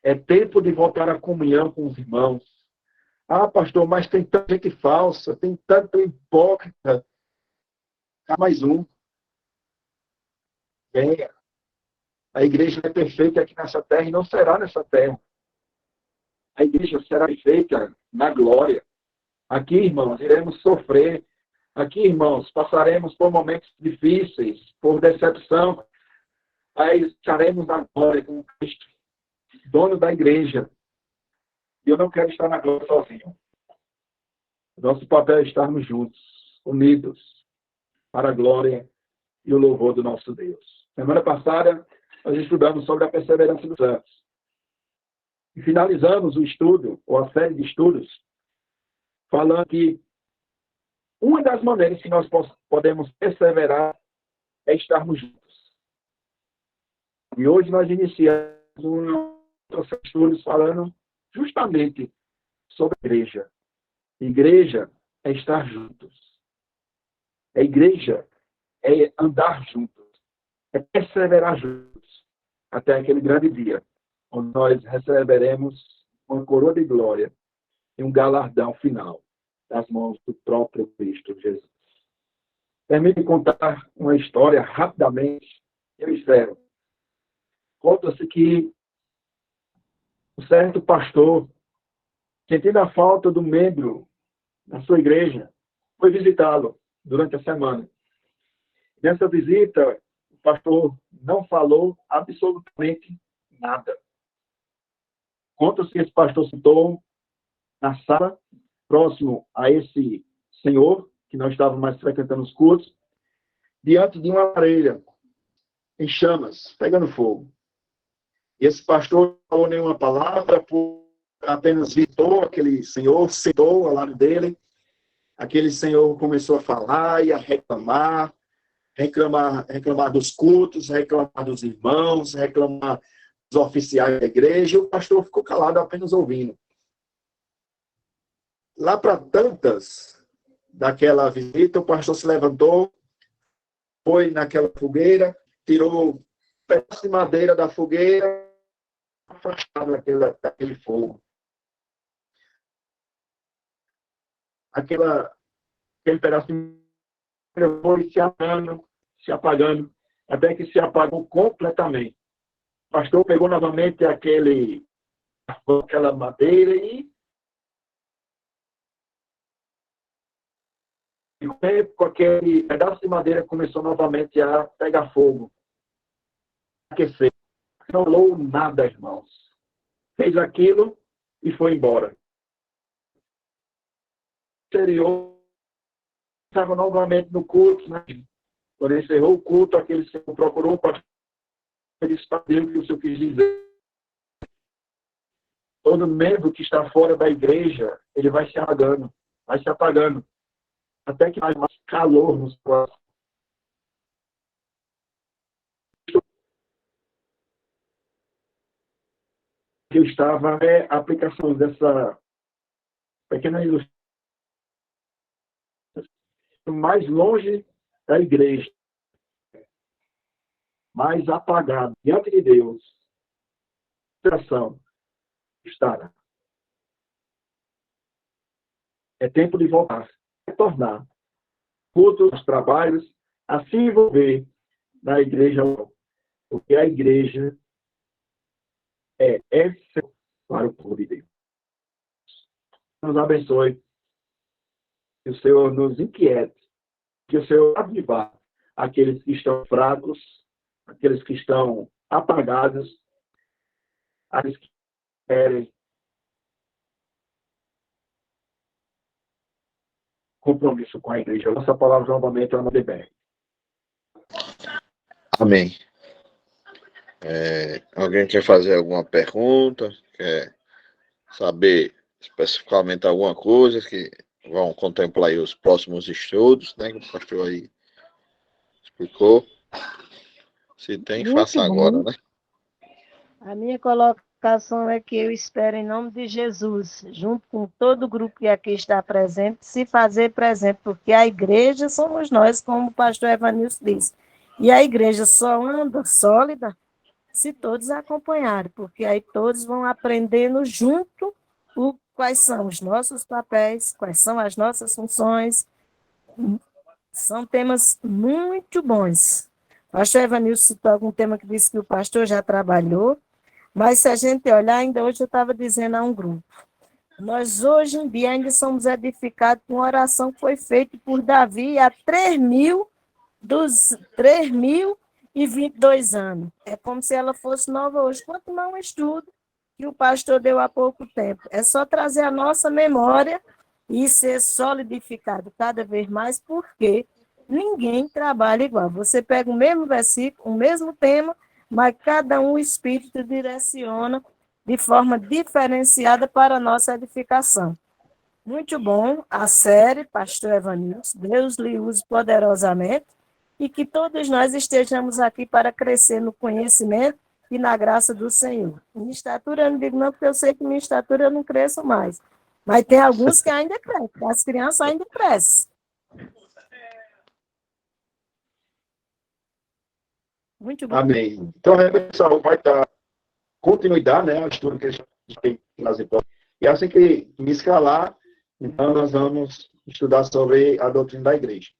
Speaker 3: É tempo de voltar à comunhão com os irmãos. Pastor, mas tem tanta gente falsa, tem tanto hipócrita. Mais um. Venha. A igreja é perfeita aqui nessa terra e não será nessa terra. A igreja será feita na glória. Aqui, irmãos, iremos sofrer. Aqui, irmãos, passaremos por momentos difíceis, por decepção. Aí estaremos na glória com Cristo, dono da igreja. E eu não quero estar na glória sozinho. Nosso papel é estarmos juntos, unidos, para a glória e o louvor do nosso Deus. Semana passada, nós estudamos sobre a perseverança dos santos. E finalizamos o estudo, ou a série de estudos, falando que uma das maneiras que nós podemos perseverar é estarmos juntos. E hoje nós iniciamos outros estudos falando justamente sobre a igreja. Igreja é estar juntos. A igreja é andar juntos. É perseverar juntos. até aquele grande dia, onde nós receberemos uma coroa de glória e um galardão final das mãos do próprio Cristo Jesus. Permite-me contar uma história rapidamente, eu espero. Conta-se que um certo pastor, sentindo a falta do membro na sua igreja, foi visitá-lo durante a semana. Nessa visita, o pastor não falou absolutamente nada. Conta-se que esse pastor sentou na sala, próximo a esse senhor, que nós estávamos mais frequentando os cultos, diante de uma lareira, em chamas, pegando fogo. E esse pastor não falou nenhuma palavra, apenas visitou aquele senhor, sentou ao lado dele. Aquele senhor começou a falar e a reclamar dos cultos, reclamar dos irmãos, reclamar dos oficiais da igreja. E o pastor ficou calado, apenas ouvindo. Lá para tantas daquela visita, o pastor se levantou, foi naquela fogueira, tirou um pedaço de madeira da fogueira, afastado daquele fogo. Aquele pedaço de madeira foi se apagando, até que se apagou completamente. O pastor pegou novamente aquela madeira e com aquele pedaço de madeira começou novamente a pegar fogo, aquecer. Não falou nada, irmãos. Fez aquilo e foi embora. Exterior, estava novamente no culto, né? Quando encerrou o culto, aquele senhor procurou para ele saber o que o senhor quis dizer. Todo membro que está fora da igreja, ele vai se apagando, até que faz mais calor nos corações. Eu estava a aplicação dessa pequena ilustração mais longe da igreja, mais apagado diante de Deus. Ilustração estará. É tempo de voltar, retornar, cultos, os trabalhos, a se envolver na igreja, porque a igreja é essencial para o povo de Deus. Nos abençoe, que o Senhor nos inquiete, que o Senhor avivar aqueles que estão fracos, aqueles que estão apagados, aqueles que querem compromisso com a igreja. Nossa palavra novamente é uma DBR.
Speaker 2: Amém. Alguém quer fazer alguma pergunta? Quer saber especificamente alguma coisa que vão contemplar aí os próximos estudos, né? Que o pastor aí explicou. Se tem,
Speaker 4: Muito
Speaker 2: faça
Speaker 4: bom.
Speaker 2: agora, né?
Speaker 4: A minha colocação é que eu espero, em nome de Jesus, junto com todo o grupo que aqui está presente, se fazer presente, porque a igreja somos nós, como o pastor Evanilson disse. E a igreja só anda sólida se todos acompanharem, porque aí todos vão aprendendo junto quais são os nossos papéis, quais são as nossas funções. São temas muito bons. O pastor Evanilson citou algum tema que disse que o pastor já trabalhou, mas se a gente olhar, ainda hoje eu estava dizendo a um grupo, nós hoje em dia ainda somos edificados com uma oração que foi feita por Davi há 3.022 anos. É como se ela fosse nova hoje. Quanto mais um estudo que o pastor deu há pouco tempo. É só trazer a nossa memória e ser solidificado cada vez mais, porque ninguém trabalha igual. Você pega o mesmo versículo, o mesmo tema, mas cada um o Espírito direciona de forma diferenciada para a nossa edificação. Muito bom a série, pastor Evanilson. Deus lhe use poderosamente e que todos nós estejamos aqui para crescer no conhecimento e na graça do Senhor. Minha estatura eu não digo não, porque eu sei que minha estatura eu não cresço mais. Mas tem alguns que ainda crescem, as crianças ainda crescem. Muito bom.
Speaker 3: Amém. Então, pessoal, vai dar continuidade, né, ao estudo que a gente tem nas hipóteses. E assim que me escalar, então nós vamos estudar sobre a doutrina da igreja.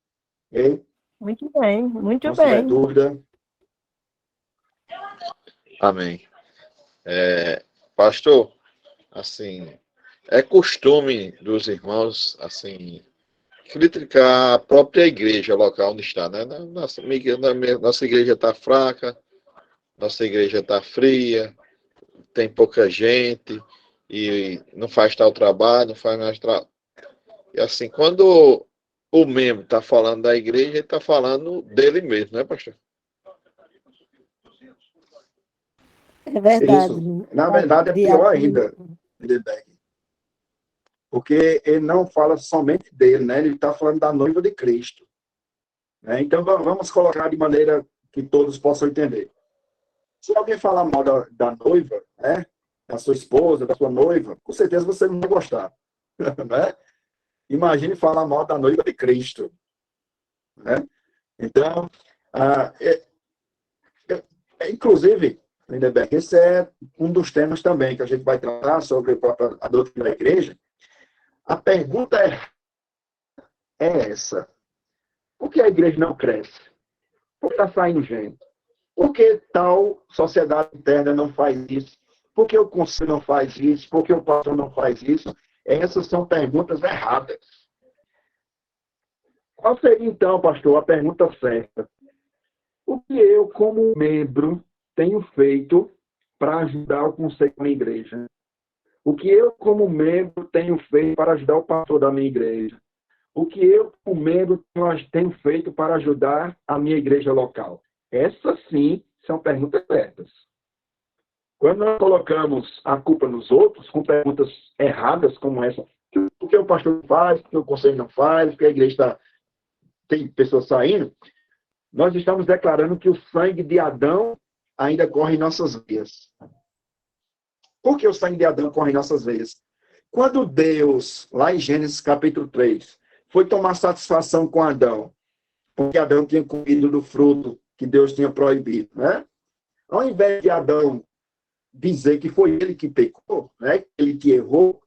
Speaker 3: Ok?
Speaker 4: Muito bem, muito
Speaker 3: Então, se tiver
Speaker 4: bem.
Speaker 3: dúvida,
Speaker 2: Amém. Pastor, assim, é costume dos irmãos, assim, criticar a própria igreja local onde está, né? Nossa igreja está fraca, nossa igreja está fria, tem pouca gente e não faz tal trabalho, não faz mais trabalho. E assim, quando o membro está falando da igreja, ele está falando dele mesmo, né, pastor?
Speaker 4: É verdade.
Speaker 3: isso, na verdade, é pior ainda, Lindeberg, porque ele não fala somente dele, né? Ele está falando da noiva de Cristo. Né? Então, vamos colocar de maneira que todos possam entender. Se alguém falar mal da noiva, né? Da sua esposa, da sua noiva, com certeza você não vai gostar. Né? Imagine falar mal da noiva de Cristo. Né? Então, inclusive, Lindeberg, esse é um dos temas também que a gente vai tratar sobre a doutrina da igreja. A pergunta é essa. Por que a igreja não cresce? Por que está saindo gente? Por que tal sociedade interna não faz isso? Por que o conselho não faz isso? Por que o pastor não faz isso? Essas são perguntas erradas. Qual seria, então, pastor, a pergunta certa? O que eu, como membro, tenho feito para ajudar o conselho da minha igreja? O que eu, como membro, tenho feito para ajudar o pastor da minha igreja? O que eu, como membro, tenho feito para ajudar a minha igreja local? Essas, sim, são perguntas certas. Quando nós colocamos a culpa nos outros, com perguntas erradas como essa, por que o pastor não faz, por que o conselho não faz, por que a igreja tem pessoas saindo, nós estamos declarando que o sangue de Adão ainda corre em nossas veias. Por que o sangue de Adão corre em nossas veias? Quando Deus, lá em Gênesis capítulo 3, foi tomar satisfação com Adão, porque Adão tinha comido do fruto que Deus tinha proibido, né? Ao invés de Adão dizer que foi ele que pecou, né? Que ele que errou,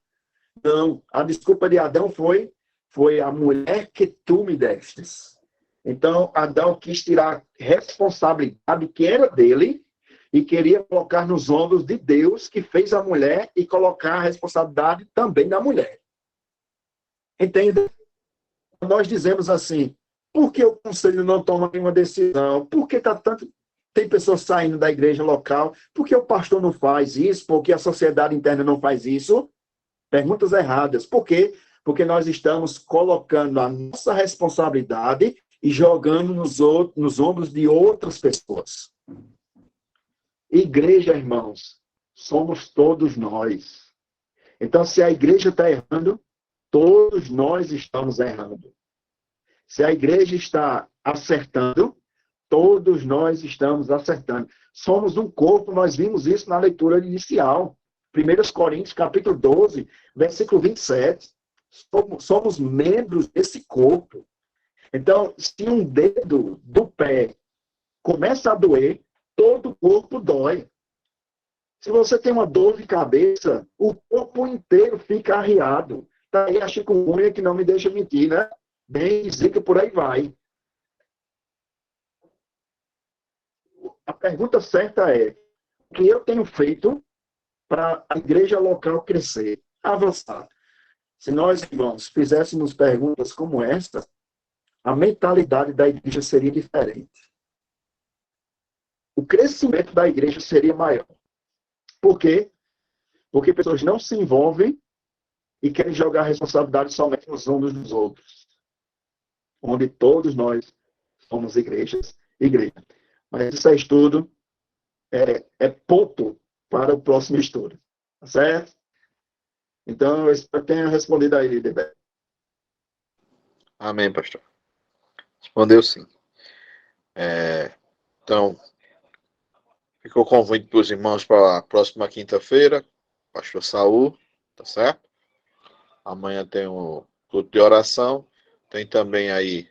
Speaker 3: não. A desculpa de Adão foi a mulher que tu me destes. Então, Adão quis tirar responsabilidade que era dele e queria colocar nos ombros de Deus, que fez a mulher, e colocar a responsabilidade também da mulher. Entende? Nós dizemos assim, por que o conselho não toma nenhuma decisão? Por que tem pessoas saindo da igreja local? Por que o pastor não faz isso? Por que a sociedade interna não faz isso? Perguntas erradas. Por quê? Porque nós estamos colocando a nossa responsabilidade e jogando nos ombros de outras pessoas. Igreja, irmãos, somos todos nós. Então, se a igreja está errando, todos nós estamos errando. Se a igreja está acertando, todos nós estamos acertando. Somos um corpo, nós vimos isso na leitura inicial. 1 Coríntios, capítulo 12, versículo 27. Somos membros desse corpo. Então, se um dedo do pé começa a doer, todo o corpo dói. Se você tem uma dor de cabeça, o corpo inteiro fica arriado. Tá aí a chikungunya que não me deixa mentir, né? Bem, zika, por aí vai. A pergunta certa é, o que eu tenho feito para a igreja local crescer, avançar? Se nós, irmãos, fizéssemos perguntas como esta, a mentalidade da igreja seria diferente. O crescimento da igreja seria maior. Por quê? Porque pessoas não se envolvem e querem jogar a responsabilidade somente nos ombros dos outros. Onde todos nós somos igreja. Mas isso é estudo, é ponto para o próximo estudo. Tá certo? Então, eu espero que tenha respondido aí, Lideberg.
Speaker 2: Amém, pastor. Respondeu sim. Então, ficou o convite para os irmãos para a próxima quinta-feira. Pastor Saul, tá certo? Amanhã tem o culto de oração. Tem também aí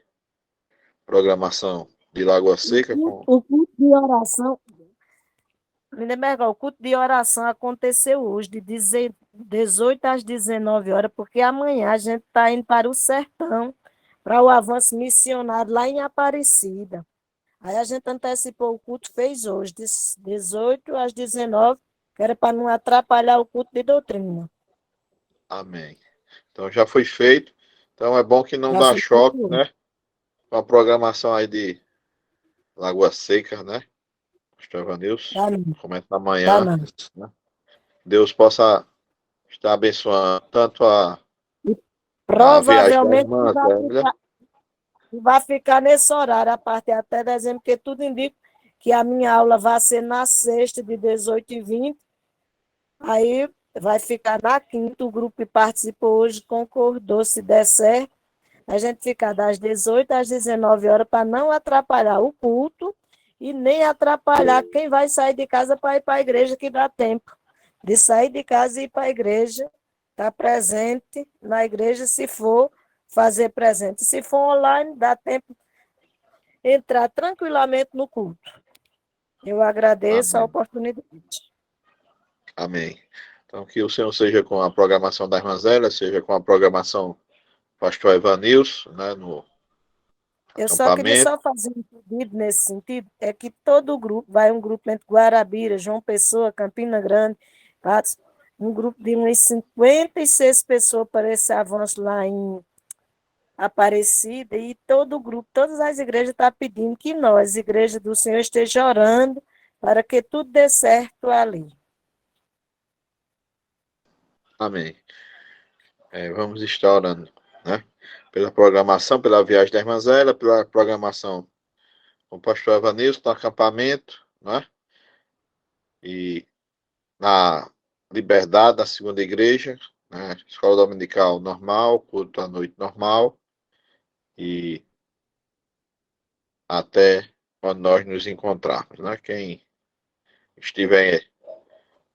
Speaker 2: programação de Lagoa Seca.
Speaker 4: O culto de oração, o culto de oração aconteceu hoje, de 18 às 19 horas, porque amanhã a gente está indo para o sertão, para o avanço missionário lá em Aparecida. Aí a gente antecipou o culto, fez hoje, de 18 às 19, que era para não atrapalhar o culto de doutrina.
Speaker 2: Amém. Então já foi feito. Então é bom que não
Speaker 4: Já
Speaker 2: dá
Speaker 4: foi
Speaker 2: choque,
Speaker 4: feito.
Speaker 2: né? Com a programação aí de Lagoa Seca, né? Pastor Evanilson.
Speaker 4: Dá não,
Speaker 2: Começa
Speaker 4: dá
Speaker 2: amanhã,
Speaker 4: não.
Speaker 2: né? Deus possa estar abençoando tanto a viagem da
Speaker 4: Provavelmente
Speaker 2: irmã Zélia.
Speaker 4: vai ficar nesse horário, a partir até dezembro, porque tudo indica que a minha aula vai ser na sexta, de 18h20. Aí vai ficar na quinta, o grupo que participou hoje concordou, se der certo, a gente ficar das 18 às 19 horas para não atrapalhar o culto e nem atrapalhar quem vai sair de casa para ir para a igreja, que dá tempo de sair de casa e ir para a igreja, estar presente na igreja, se for fazer presente. Se for online, dá tempo de entrar tranquilamente no culto. Eu agradeço a
Speaker 2: Amém.
Speaker 4: oportunidade.
Speaker 2: Amém. Então que o Senhor seja com a programação da irmã Zélia, seja com a programação do pastor Evanilson, né? No
Speaker 4: Eu só queria
Speaker 2: acampamento.
Speaker 4: fazer um pedido nesse sentido, é que todo o grupo, vai um grupo entre Guarabira, João Pessoa, Campina Grande, Patos, um grupo de umas 56 pessoas para esse avanço lá em Aparecida, e todo o grupo, todas as igrejas estão pedindo que nós, igreja do Senhor, esteja orando para que tudo dê certo ali.
Speaker 2: Amém. Vamos estar orando, né? Pela programação, pela viagem da irmã Zélia, pela programação com o pastor Evanilson no acampamento, né? E na Liberdade, da segunda igreja, né? Escola dominical normal, culto à noite normal, e até quando nós nos encontrarmos, né? Quem estiver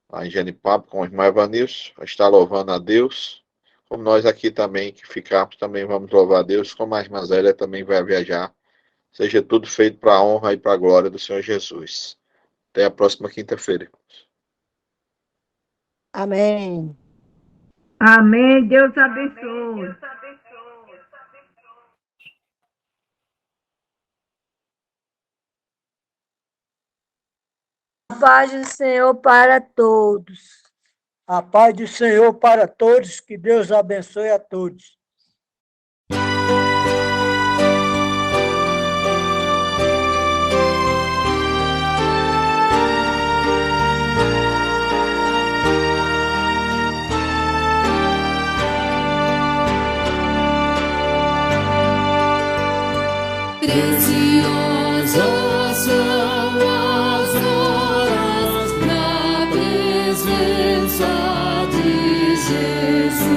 Speaker 2: lá em Genipapo com o irmão Evanilson, vai estar louvando a Deus, como nós aqui também, que ficamos, também vamos louvar a Deus, como a irmã Zélia também vai viajar. Seja tudo feito para a honra e para a glória do Senhor Jesus. Até a próxima quinta-feira.
Speaker 4: Amém.
Speaker 5: Amém. Deus abençoe.
Speaker 6: A paz do Senhor para todos.
Speaker 7: A paz do Senhor para todos, que Deus abençoe a todos.
Speaker 1: Preciosas são as horas na presença de Jesus.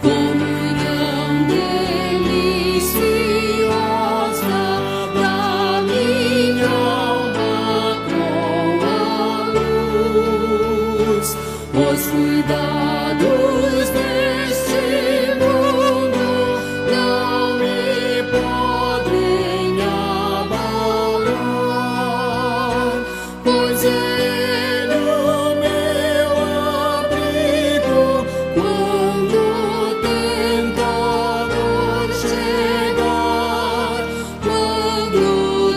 Speaker 1: Comunhão deliciosa da minha alma com a luz. Os cuidados deste mundo não me podem abalar, pois Ele o meu abrigo quando o tentador chegar, quando o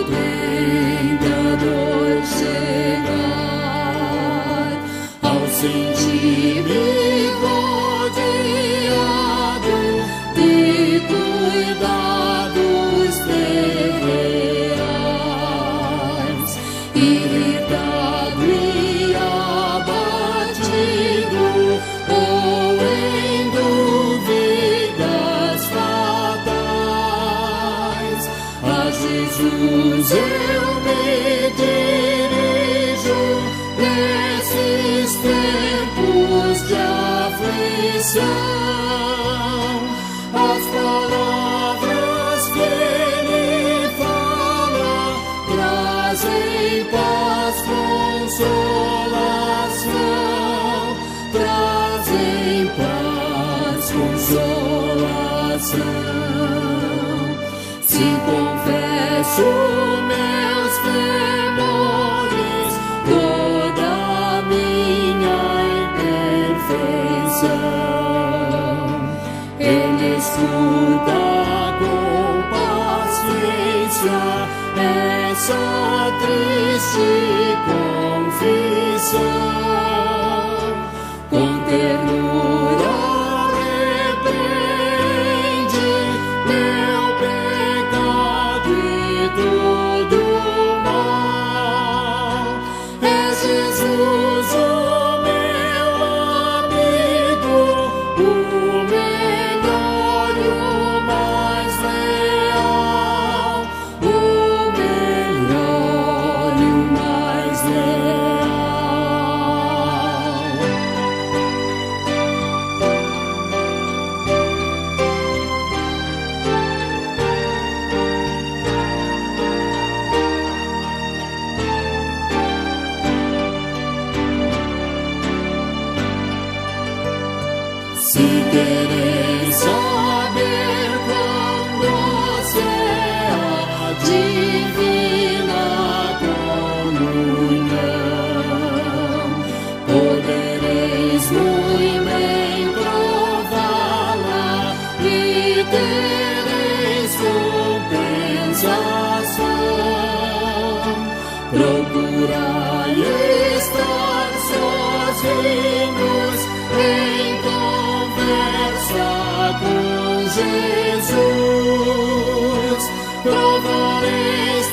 Speaker 1: tentador chegar, ao sentir-me rodeado de cuidados triviais, irritado e abatido, ou em dúvidas fatais, a Jesus eu me dirijo nesses tempos de aflição. As palavras que Ele fala trazem paz, consolação, trazem paz, consolação. Se confesso meus temores, toda minha imperfeição, Ele escuta com paciência essa triste confissão. Com ternura repreende meu pecado e todo mal. É Jesus o meu amigo, o melhor e o mais leal, o melhor e o mais leal. Se quereis saber quão doce é a divina comunhão, podereis muito bem prová-la e tereis compensação. Procurai estar sozinhos em conversa com Jesus, provareis